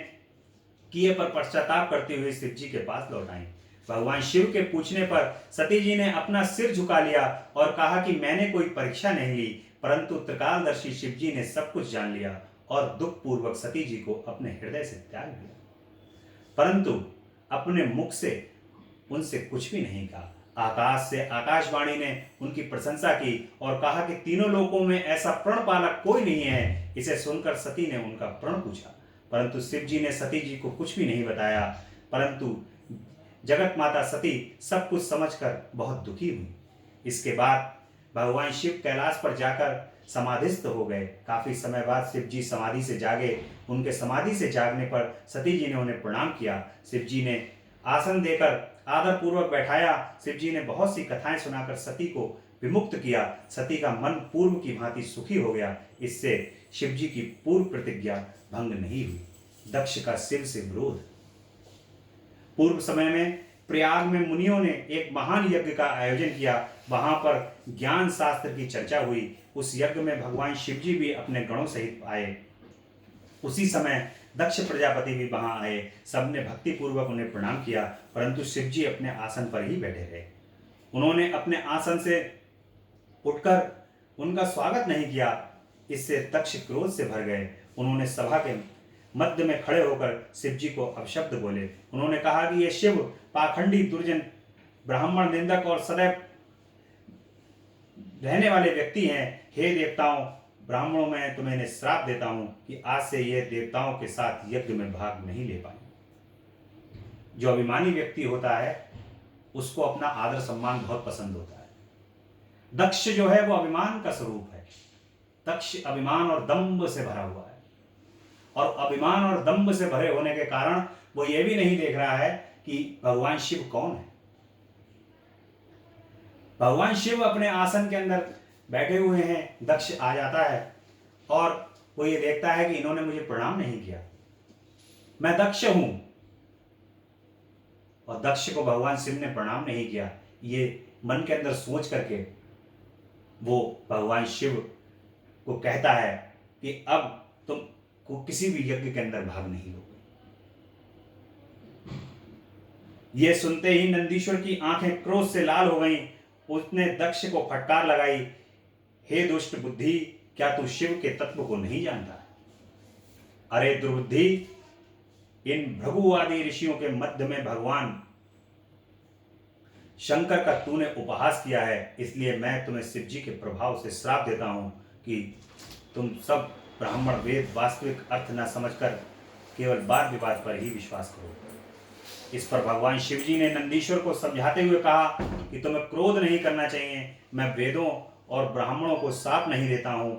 किए पर पश्चाताप करते हुए शिव जी के पास लौट आई। भगवान शिव के पूछने पर सती जी ने अपना सिर झुका लिया और कहा कि मैंने कोई परीक्षा नहीं ली, परंतु त्रिकालदर्शी शिव जी ने सब कुछ जान लिया और दुख पूर्वक सती जी को अपने हृदय से त्याग दिया, परंतु अपने मुख से उनसे कुछ भी नहीं कहा। आकाश से आकाशवाणी ने उनकी प्रशंसा की और कहा कि तीनों लोकों में ऐसा प्रण पालक कोई नहीं है। इसे सुनकर सती ने उनका प्रण पूछा, परंतु शिव जी ने सती जी को कुछ भी नहीं बताया। परंतु जगत माता सती सब कुछ समझकर बहुत दुखी हुई। इसके बाद भगवान शिव कैलाश पर जाकर समाधिस्थ हो गए। काफी समय बाद शिव जी समाधि से जागे। उनके समाधि से जागने पर सती जी ने उन्हें प्रणाम किया। शिव जी ने आसन देकर आदर पूर्वक बैठाया। शिव जी ने बहुत सी कथाएं सुनाकर सती को विमुक्त किया। सती का मन पूर्व की भांति सुखी हो गया। इससे शिव जी की पूर्व प्रतिज्ञा भंग नहीं हुई। दक्ष का शिव से विरोध। पूर्व समय में प्रयाग में मुनियों ने एक महान यज्ञ का आयोजन किया। वहां पर ज्ञान शास्त्र की चर्चा हुई। उस यज्ञ में भगवान शिव जी भी अपने गणों सहित आए। उसी समय दक्ष प्रजापति भी वहां आए। सबने भक्ति पूर्वक उन्हें प्रणाम किया, परंतु शिव जी अपने आसन पर ही बैठे रहे। उन्होंने अपने आसन से उठकर उनका स्वागत नहीं किया। इससे दक्ष क्रोध से भर गए। उन्होंने सभा के मध्य में खड़े होकर शिव जी को अपशब्द बोले। उन्होंने कहा कि ये शिव पाखंडी, दुर्जन, ब्राह्मण निंदक और सदैव रहने वाले व्यक्ति हैं। हे देवताओं, ब्राह्मणों, मैं तुम्हें श्राप देता हूं कि आज से यह देवताओं के साथ यज्ञ में भाग नहीं ले पाएंगे। जो अभिमानी व्यक्ति होता है उसको अपना आदर सम्मान बहुत पसंद होता है। दक्ष जो है वो अभिमान का स्वरूप है। दक्ष अभिमान और दंभ से भरा हुआ है, और अभिमान और दंभ से भरे होने के कारण वो ये भी नहीं देख रहा है कि भगवान शिव कौन है। भगवान शिव अपने आसन के अंदर बैठे हुए हैं। दक्ष आ जाता है और वो ये देखता है कि इन्होंने मुझे प्रणाम नहीं किया, मैं दक्ष हूं, और दक्ष को भगवान शिव ने प्रणाम नहीं किया। ये मन के अंदर सोच करके वो भगवान शिव को कहता है कि अब तुम को किसी भी यज्ञ के अंदर भाग नहीं लोगे। ये सुनते ही नंदीश्वर की आंखें क्रोध से लाल हो गईं। उसने दक्ष को फटकार लगाई, हे दुष्ट बुद्धि, क्या तू शिव के तत्व को नहीं जानता? अरे दुर्बुद्धि, इन भृगु आदि ऋषियों के मध्य में भगवान शंकर का तूने उपहास किया है, इसलिए मैं तुम्हें शिव जी के प्रभाव से श्राप देता हूं कि तुम सब ब्राह्मण वेद वास्तविक अर्थ न समझकर केवल वाद विवाद पर ही विश्वास करो। इस पर भगवान शिव जी ने नंदीश्वर को समझाते हुए कहा कि तुम्हें क्रोध नहीं करना चाहिए, मैं वेदों और ब्राह्मणों को श्राप नहीं देता हूं,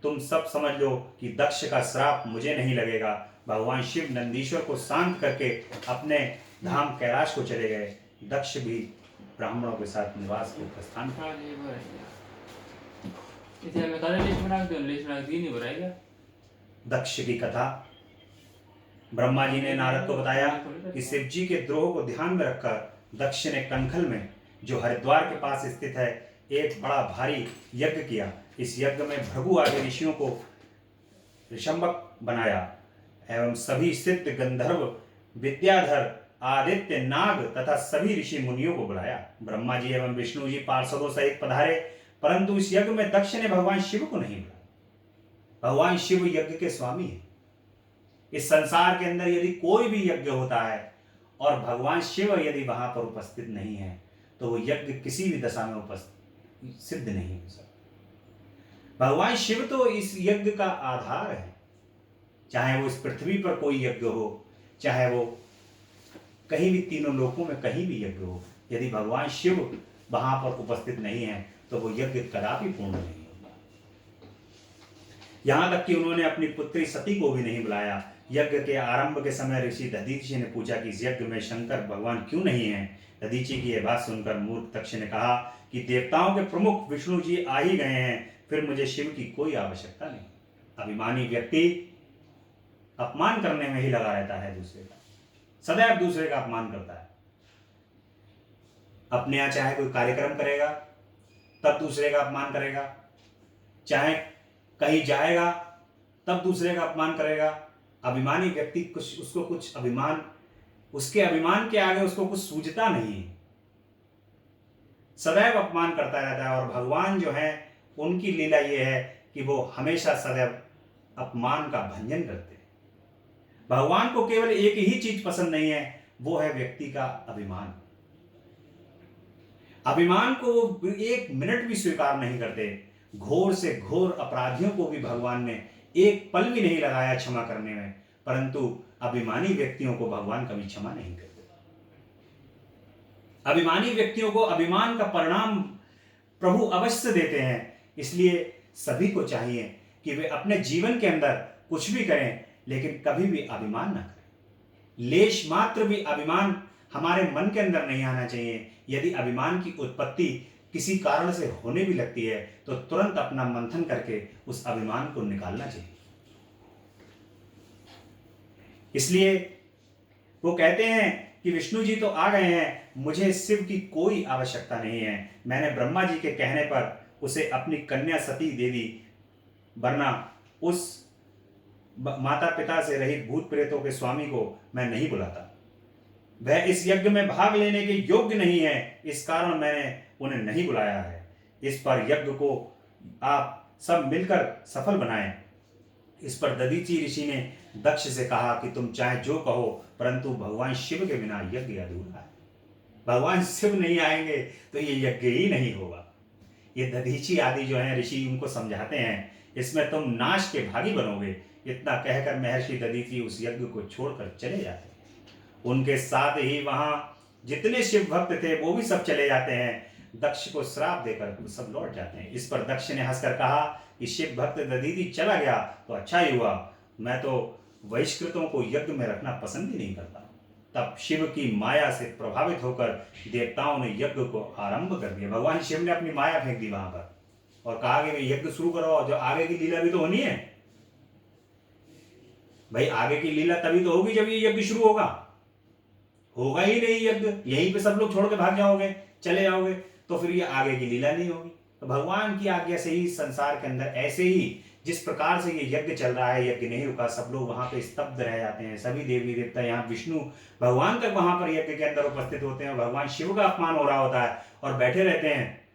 तुम सब समझ लो कि दक्ष का श्राप मुझे नहीं लगेगा। भगवान शिव नंदीश्वर को शांत करके अपने धाम कैलाश को चले गए। दक्ष भी ब्राह्मणों के साथ निवास को प्रस्थान किया। दक्ष की कथा ब्रह्मा जी ने नारद को बताया कि शिव जी के द्रोह को ध्यान में रखकर दक्ष ने कनखल में, जो हरिद्वार के पास स्थित है, एक बड़ा भारी यज्ञ किया। इस यज्ञ में भृगु आदि ऋषियों को ऋषंबक बनाया एवं सभी सिद्ध गंधर्व विद्याधर आदित्य नाग तथा सभी ऋषि मुनियों को बुलाया। ब्रह्मा जी एवं विष्णु जी पार्षदों सहित पधारे, परंतु इस यज्ञ में दक्ष ने भगवान शिव को नहीं बुलाया। भगवान शिव यज्ञ के स्वामी है। इस संसार के अंदर यदि कोई भी यज्ञ होता है और भगवान शिव यदि वहां पर उपस्थित नहीं है तो वो यज्ञ किसी भी दशा में उपस्थित सिद्ध नहीं हो सकता। भगवान शिव तो इस यज्ञ का आधार है। चाहे वो इस पृथ्वी पर कोई यज्ञ हो, चाहे वो कहीं भी तीनों लोकों में कहीं भी यज्ञ हो, यदि भगवान शिव वहां पर उपस्थित नहीं है तो वो यज्ञ कदापि पूर्ण नहीं होगा। यहां तक कि उन्होंने अपनी पुत्री सती को भी नहीं बुलाया। यज्ञ के आरंभ के समय ऋषि दधीचि ने पूछा कि इस यज्ञ में शंकर भगवान क्यों नहीं है। दधीचि की यह बात सुनकर मूर्ख दक्ष ने कहा कि देवताओं के प्रमुख विष्णु जी आ ही गए हैं, फिर मुझे शिव की कोई आवश्यकता नहीं। अभिमानी व्यक्ति अपमान करने में ही लगा रहता है, दूसरे का सदैव दूसरे का अपमान करता है। अपने यहां चाहे कोई कार्यक्रम करेगा तब दूसरे का अपमान करेगा, चाहे कहीं जाएगा तब दूसरे का अपमान करेगा। अभिमानी व्यक्ति उसको कुछ अभिमान, उसके अभिमान के आगे उसको कुछ सूझता नहीं है, सदैव अपमान करता रहता है। और भगवान जो है उनकी लीला ये है कि वो हमेशा सदैव अपमान का भंजन करते हैं। भगवान को केवल एक ही चीज पसंद नहीं है, वो है व्यक्ति का अभिमान। अभिमान को वो एक मिनट भी स्वीकार नहीं करते। घोर से घोर अपराधियों को भी भगवान ने एक पल भी नहीं लगाया क्षमा करने में, परंतु अभिमानी व्यक्तियों को भगवान कभी क्षमा नहीं करते। अभिमानी व्यक्तियों को अभिमान का परिणाम प्रभु अवश्य देते हैं। इसलिए सभी को चाहिए कि वे अपने जीवन के अंदर कुछ भी करें लेकिन कभी भी अभिमान ना करें। लेश मात्र भी अभिमान हमारे मन के अंदर नहीं आना चाहिए। यदि अभिमान की उत्पत्ति किसी कारण से होने भी लगती है तो तुरंत अपना मंथन करके उस अभिमान को निकालना चाहिए। इसलिए वो कहते हैं कि विष्णु जी तो आ गए हैं, मुझे शिव की कोई आवश्यकता नहीं है। मैंने ब्रह्मा जी के कहने पर उसे अपनी कन्या सती दे दी, वरना उस माता पिता से रहित भूत प्रेतों के स्वामी को मैं नहीं बुलाता। वह इस यज्ञ में भाग लेने के योग्य नहीं है, इस कारण मैंने उन्हें नहीं बुलाया है। इस पर यज्ञ को आप सब मिलकर सफल बनाएं। इस पर दधीचि ऋषि ने दक्ष से कहा कि तुम चाहे जो कहो, परंतु भगवान शिव के बिना यज्ञ अधूरा है। भगवान शिव नहीं आएंगे तो ये यज्ञ ही नहीं होगा। ये दधीचि आदि जो हैं ऋषि उनको समझाते हैं, इसमें तुम नाश के भागी बनोगे। इतना कहकर महर्षि दधीचि उस यज्ञ को छोड़कर चले जाते हैं। उनके साथ ही वहां जितने शिव भक्त थे वो भी सब चले जाते हैं। दक्ष को श्राप देकर सब लौट जाते हैं। इस पर दक्ष ने हंसकर कहा कि शिव भक्त दधीचि चला गया तो अच्छा ही हुआ, मैं तो बहिष्कृतों को यज्ञ में रखना पसंद ही नहीं करता। तब शिव की माया से प्रभावित होकर देवताओं ने यज्ञ को आरंभ कर दिया। भगवान शिव ने अपनी माया फेंक दी वहां पर और कहा कि यज्ञ शुरू करो, जो आगे की लीला भी तो होनी है भाई। आगे की लीला तभी तो होगी जब ये यज्ञ शुरू होगा। होगा ही नहीं यज्ञ, यहीं पे सब लोग छोड़ के भाग जाओगे, चले जाओगे, तो फिर ये आगे की लीला नहीं होगी। तो भगवान की आज्ञा से ही संसार के अंदर ऐसे ही जिस प्रकार से ये यज्ञ चल रहा है, यज्ञ नहीं रुका, सब लोग वहां पे स्तब्ध रह जाते हैं। सभी देवी देवता, यहाँ विष्णु भगवान तक वहां पर यज्ञ के अंदर उपस्थित होते हैं। भगवान शिव का अपमान हो रहा होता है और बैठे रहते हैं।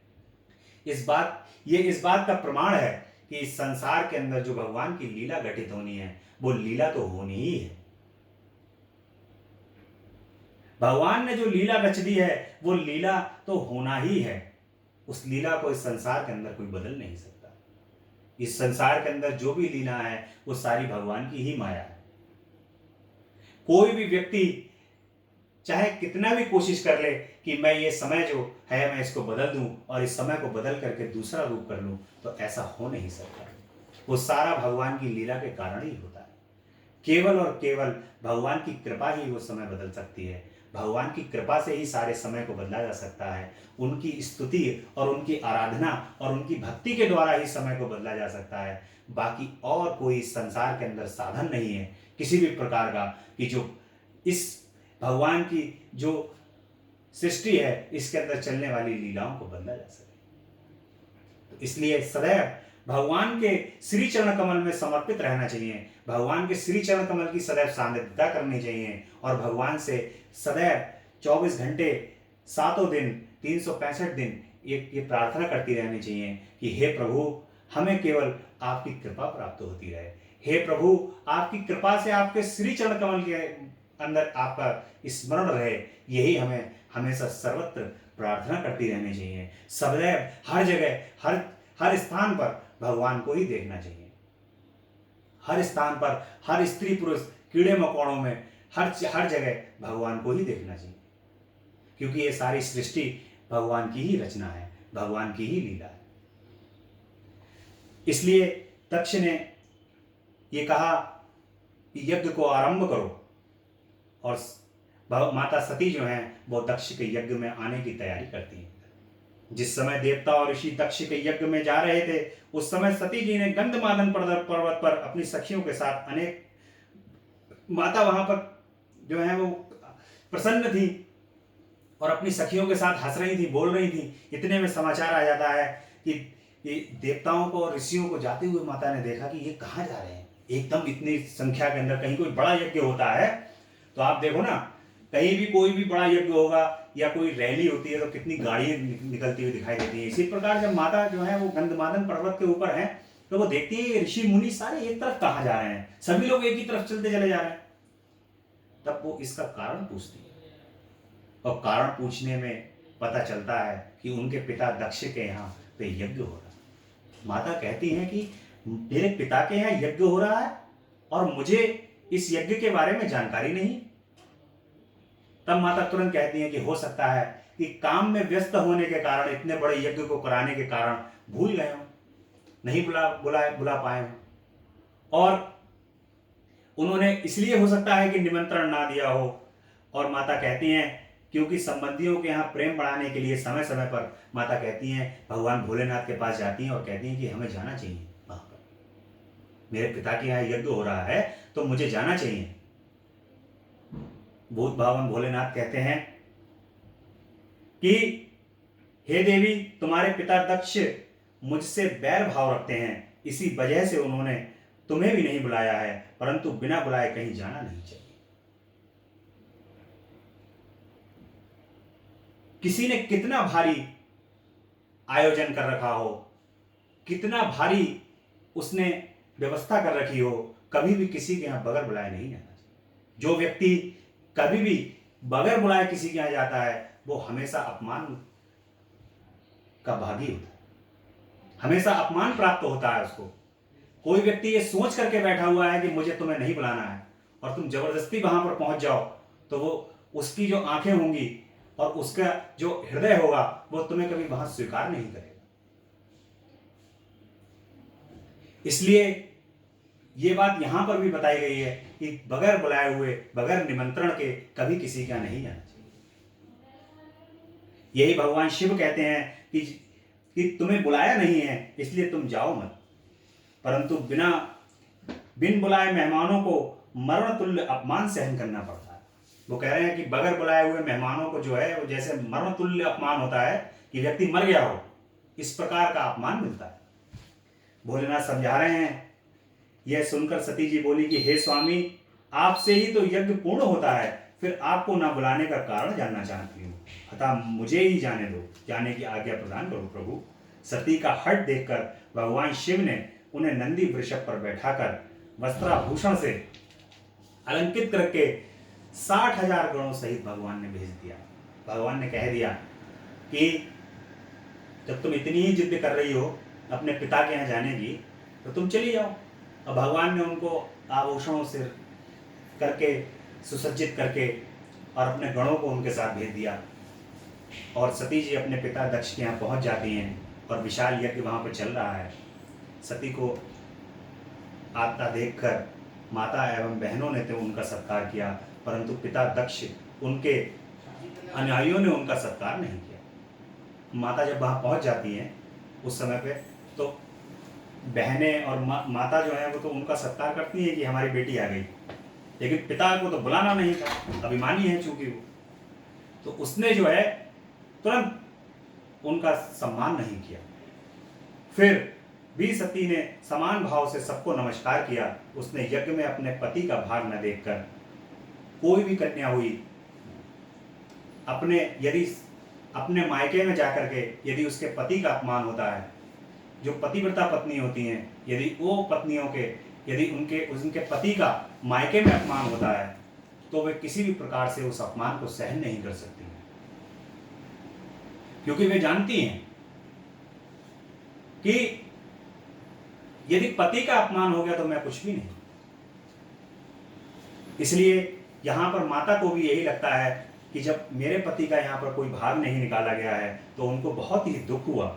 इस बात का प्रमाण है कि इस संसार के अंदर जो भगवान की लीला घटित होनी है वो लीला तो होनी ही है। भगवान ने जो लीला रच दी है वो लीला तो होना ही है। उस लीला को इस संसार के अंदर कोई बदल नहीं सकता। इस संसार के अंदर जो भी लीला है वो सारी भगवान की ही माया है। कोई भी व्यक्ति चाहे कितना भी कोशिश कर ले कि मैं ये समय जो है मैं इसको बदल दूं और इस समय को बदल करके दूसरा रूप कर लूं, तो ऐसा हो नहीं सकता। वो सारा भगवान की लीला के कारण ही होता है। केवल और केवल भगवान की कृपा ही वो समय बदल सकती है। भगवान की कृपा से ही सारे समय को बदला जा सकता है। उनकी स्तुति और उनकी आराधना और उनकी भक्ति के द्वारा ही समय को बदला जा सकता है। बाकी और कोई संसार के अंदर साधन नहीं है किसी भी प्रकार का कि जो इस भगवान की जो सृष्टि है इसके अंदर चलने वाली लीलाओं को बदला जा सके। तो इसलिए सदैव भगवान के श्री चरण कमल में समर्पित रहना चाहिए। भगवान के श्री चरण कमल की सदैव सानिध्यता करनी चाहिए और भगवान से सदैव 24 घंटे 7 दिन 365 दिन ये प्रार्थना करती रहनी चाहिए कि हे प्रभु, हमें केवल आपकी कृपा प्राप्त होती रहे। हे प्रभु, आपकी कृपा से आपके श्री चरण कमल के अंदर आपका स्मरण रहे, यही हमें हमेशा सर्वत्र प्रार्थना करती रहनी चाहिए। सदैव हर जगह हर स्थान पर भगवान को ही देखना चाहिए। हर स्थान पर, हर स्त्री पुरुष, कीड़े मकोड़ों में, हर जगह भगवान को ही देखना चाहिए, क्योंकि ये सारी सृष्टि भगवान की ही रचना है, भगवान की ही लीला है। इसलिए दक्ष ने ये कहा कि यज्ञ को आरंभ करो, और माता सती जो हैं वो दक्ष के यज्ञ में आने की तैयारी करती हैं। जिस समय देवता और ऋषि दक्ष के यज्ञ में जा रहे थे, उस समय सती जी ने गंधमादन पर्वत पर अपनी सखियों के साथ अनेक माता वहां पर जो है वो प्रसन्न थी और अपनी सखियों के साथ हंस रही थी, बोल रही थी। इतने में समाचार आ जाता है कि देवताओं को और ऋषियों को जाते हुए माता ने देखा कि ये कहाँ जा रहे हैं। एकदम इतनी संख्या के अंदर कहीं कोई बड़ा यज्ञ होता है तो आप देखो ना, कहीं भी कोई भी बड़ा यज्ञ होगा या कोई रैली होती है तो कितनी गाड़ियां निकलती हुई दिखाई देती है। इसी प्रकार जब माता जो है वो गंधमादन पर्वत के ऊपर है तो वो देखती है ऋषि मुनि सारे एक तरफ कहाँ जा रहे हैं, सभी लोग एक ही तरफ चलते चले जा रहे हैं। तब वो इसका कारण पूछती है और कारण पूछने में पता चलता है कि उनके पिता दक्ष के यहाँ पे यज्ञ हो रहा है। माता कहती है कि मेरे पिता के यहाँ यज्ञ हो रहा है और मुझे इस यज्ञ के बारे में जानकारी नहीं। तब माता तुरंत कहती है कि हो सकता है कि काम में व्यस्त होने के कारण, इतने बड़े यज्ञ को कराने के कारण भूल गए हो, नहीं बुला पाए हो, और उन्होंने इसलिए हो सकता है कि निमंत्रण ना दिया हो। और माता कहती हैं क्योंकि संबंधियों के यहाँ प्रेम बढ़ाने के लिए समय समय पर माता कहती हैं भगवान भोलेनाथ के पास जाती हैं और कहती हैं कि हमें जाना चाहिए वहां पर, मेरे पिता के यहाँ यज्ञ हो रहा है तो मुझे जाना चाहिए। भूत भावन भोलेनाथ कहते हैं कि हे देवी, तुम्हारे पिता दक्ष मुझसे बैर भाव रखते हैं, इसी वजह से उन्होंने तुम्हें भी नहीं बुलाया है, परंतु बिना बुलाए कहीं जाना नहीं चाहिए। किसी ने कितना भारी आयोजन कर रखा हो, कितना भारी उसने व्यवस्था कर रखी हो, कभी भी किसी के यहां बगैर बुलाए नहीं जाना चाहिए। जो व्यक्ति कभी भी बगैर बुलाए किसी के यहां जाता है वो हमेशा अपमान का भागी होता है, हमेशा अपमान प्राप्त होता है उसको। कोई व्यक्ति ये सोच करके बैठा हुआ है कि मुझे तुम्हें नहीं बुलाना है और तुम जबरदस्ती वहां पर पहुंच जाओ तो वो उसकी जो आंखें होंगी और उसका जो हृदय होगा वो तुम्हें कभी वहां स्वीकार नहीं करेगा। इसलिए ये बात यहां पर भी बताई गई है कि बगैर बुलाए हुए, बगैर निमंत्रण के कभी किसी का नहीं जाना चाहिए। यही भगवान शिव कहते हैं कि तुम्हें बुलाया नहीं है इसलिए तुम जाओ मत, परंतु बिन बुलाए मेहमानों को मरण तुल्य अपमान सहन करना पड़ता है। वो कह रहे हैं कि बगैर बुलाए हुए मेहमानों को जो है वो जैसे मरण तुल्य अपमान होता है कि व्यक्ति मर गया हो, इस प्रकार का अपमान मिलता है। भोलेनाथ समझा रहे हैं। यह सुनकर सती जी बोली कि हे स्वामी, आपसे ही तो यज्ञ पूर्ण होता है, फिर आपको ना बुलाने का कारण जानना चाहती हूँ, अतः मुझे ही जाने दो, जाने की आज्ञा प्रदान करो प्रभु। सती का हठ देखकर भगवान शिव ने उन्हें नंदी वृषभ पर बैठाकर वस्त्राभूषण से अलंकृत करके 60,000 गणों सहित भगवान ने भेज दिया। भगवान ने कह दिया कि जब तुम इतनी ही जिद कर रही हो अपने पिता के यहाँ जाने की, तो तुम चली जाओ। और भगवान ने उनको आभूषणों से करके सुसज्जित करके और अपने गणों को उनके साथ भेज दिया। और सती जी अपने पिता दक्ष के यहाँ पहुँच जाती हैं और विशाल यज्ञ वहाँ पर चल रहा है। सती को आता देखकर माता एवं बहनों ने तो उनका सत्कार किया, परंतु पिता दक्ष उनके अनुयायियों ने उनका सत्कार नहीं किया। माता जब वहाँ पहुँच जाती हैं उस समय पे, तो बहनें और माता जो है वो तो उनका सत्कार करती हैं कि हमारी बेटी आ गई, लेकिन पिता को तो बुलाना नहीं था, अभिमानी है चूंकि वो, तो उसने जो है तुरंत उनका सम्मान नहीं किया। फिर भी सती ने समान भाव से सबको नमस्कार किया। उसने यज्ञ में अपने पति का भाग न देखकर, कोई भी कन्या हुई यदि अपने मायके में जाकर के यदि उसके पति का अपमान होता है, जो पतिव्रता पत्नी होती हैं, यदि वो पत्नियों के यदि उनके पति का मायके में अपमान होता है, तो वे किसी भी प्रकार से उस अपमान को सहन नहीं कर सकती हैं, क्योंकि वे जानती हैं कि यदि पति का अपमान हो गया तो मैं कुछ भी नहीं। इसलिए यहां पर माता को भी यही लगता है कि जब मेरे पति का यहाँ पर कोई भाग नहीं निकाला गया है तो उनको बहुत ही दुख हुआ,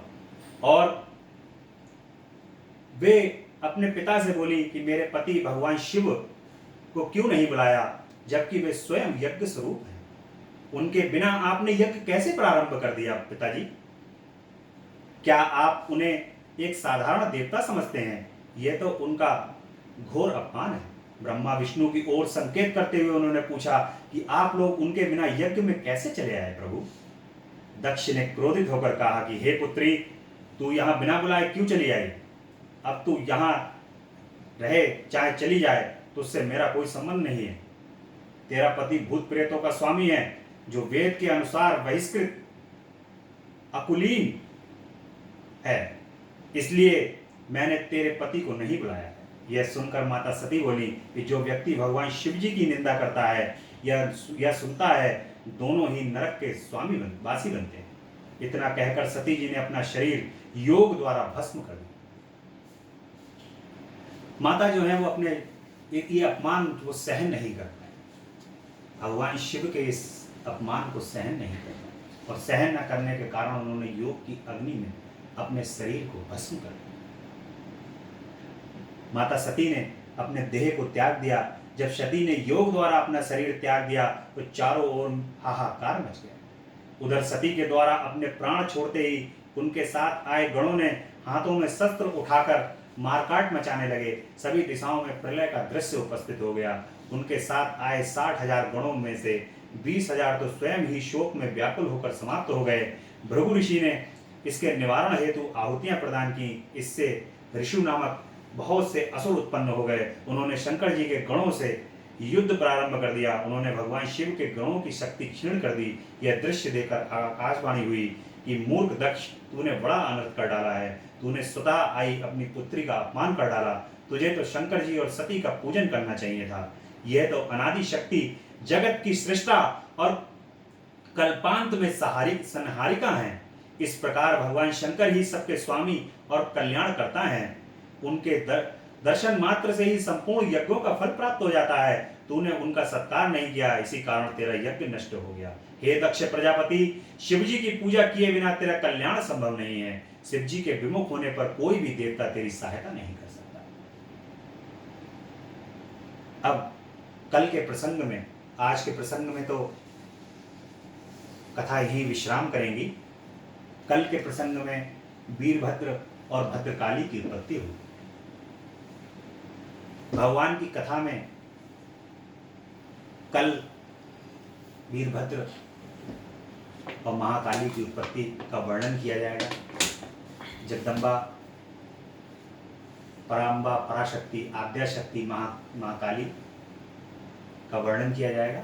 और वे अपने पिता से बोली कि मेरे पति भगवान शिव को क्यों नहीं बुलाया, जबकि वे स्वयं यज्ञ स्वरूप हैं। उनके बिना आपने यज्ञ कैसे प्रारंभ कर दिया पिताजी? क्या आप उन्हें एक साधारण देवता समझते हैं? यह तो उनका घोर अपमान है। ब्रह्मा विष्णु की ओर संकेत करते हुए उन्होंने पूछा कि आप लोग उनके बिना यज्ञ में कैसे चले आए प्रभु? दक्ष ने क्रोधित होकर कहा कि हे पुत्री, तू यहाँ बिना बुलाए क्यों चली आई? अब तू यहाँ रहे चाहे चली जाए तो उससे मेरा कोई संबंध नहीं है। तेरा पति भूत प्रेतों का स्वामी है, जो वेद के अनुसार बहिष्कृत अकुलीन है, इसलिए मैंने तेरे पति को नहीं बुलाया। यह सुनकर माता सती बोली कि जो व्यक्ति भगवान शिव जी की निंदा करता है यह सुनता है, दोनों ही नरक के वासी बनते हैं। इतना कहकर सती जी ने अपना शरीर योग द्वारा भस्म कर दिया। माता जो है वो अपने ये अपमान वो सहन नहीं कर पाए। भगवान शिव के इस अपमान को सहन नहीं कर पाए, और सहन न करने के कारण उन्होंने योग की अग्नि में अपने शरीर को भस्म कर दिया। माता सती ने अपने देह को त्याग दिया। जब सती ने योग द्वारा अपना शरीर त्याग दिया तो चारों ओर हाहाकार मच गया। उधर सती के द्वारा अपने प्राण छोड़ते ही उनके साथ आए गणों ने हाथों में शस्त्र उठाकर मारकाट मचाने लगे। सभी दिशाओं में प्रलय का दृश्य उपस्थित हो गया। उनके साथ आए 60,000 गणों में से 20,000 तो स्वयं ही शोक में व्याकुल होकर समाप्त हो गए। भृगु ऋषि ने इसके निवारण हेतु आहुतियां प्रदान की। इससे ऋषु नामक बहुत से असुर उत्पन्न हो गए। उन्होंने शंकर जी के गणों से युद्ध प्रारंभ कर दिया। उन्होंने भगवान शिव के गणों की शक्ति क्षीण कर दी। यह दृश्य देखकर आकाशवाणी हुई कि मूर्ख दक्ष, तूने बड़ा अनर्थ कर डाला है। तूने स्वतः आई अपनी पुत्री का अपमान कर डाला। तुझे तो शंकर जी और सती का पूजन करना चाहिए था। यह तो अनादि शक्ति, जगत की सृष्टा और कल्पांत में संहारिका है। इस प्रकार भगवान शंकर ही सबके स्वामी और कल्याण करता है। उनके दर्शन मात्र से ही संपूर्ण यज्ञों का फल प्राप्त हो जाता है। तूने उनका सत्कार नहीं किया, इसी कारण तेरा यज्ञ नष्ट हो गया। हे दक्ष प्रजापति, शिवजी की पूजा किए बिना तेरा कल्याण संभव नहीं है। शिवजी के विमुख होने पर कोई भी देवता तेरी सहायता नहीं कर सकता। अब कल के प्रसंग में, आज के प्रसंग में तो कथा ही विश्राम करेंगी। कल के प्रसंग में वीरभद्र और भद्रकाली की उत्पत्ति हुई। भगवान की कथा में कल वीरभद्र और महाकाली की उत्पत्ति का वर्णन किया जाएगा। जगदम्बा, पराम्बा, पराशक्ति, आद्याशक्ति महाकाली का वर्णन किया जाएगा।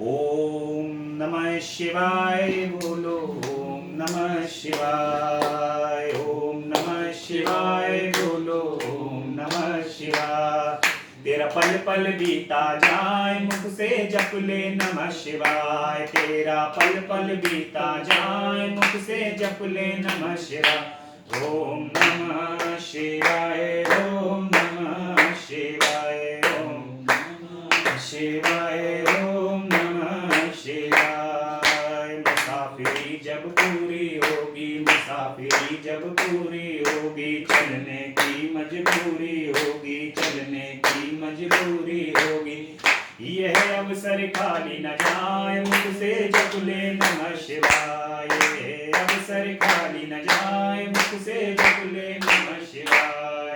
ओम नमः शिवाय बोलो, ओम नमः शिवाय, ओम नमः शिवाय बोलो, ओम नमः शिवाय। तेरा पल पल बीता जाए मुख से जप ले नमः शिवाय, तेरा पल पल बीता जाए मुख से जप ले नमः शिवाय। ओम नमः शिवाय, ओम नमः शिवाय, ओम नमः शिवाय, ओम नमः शिवाय। मुसाफिरी जब पूरी होगी, मुसाफिरी जब पूरी होगी, चलने की मजबूरी होगी, चलने की मजबूरी होगी। यह अवसर खाली न जाए मुख से जप ले नमः शिवाय, अवसर खाली न जाए मुख से जप ले नमः शिवाय।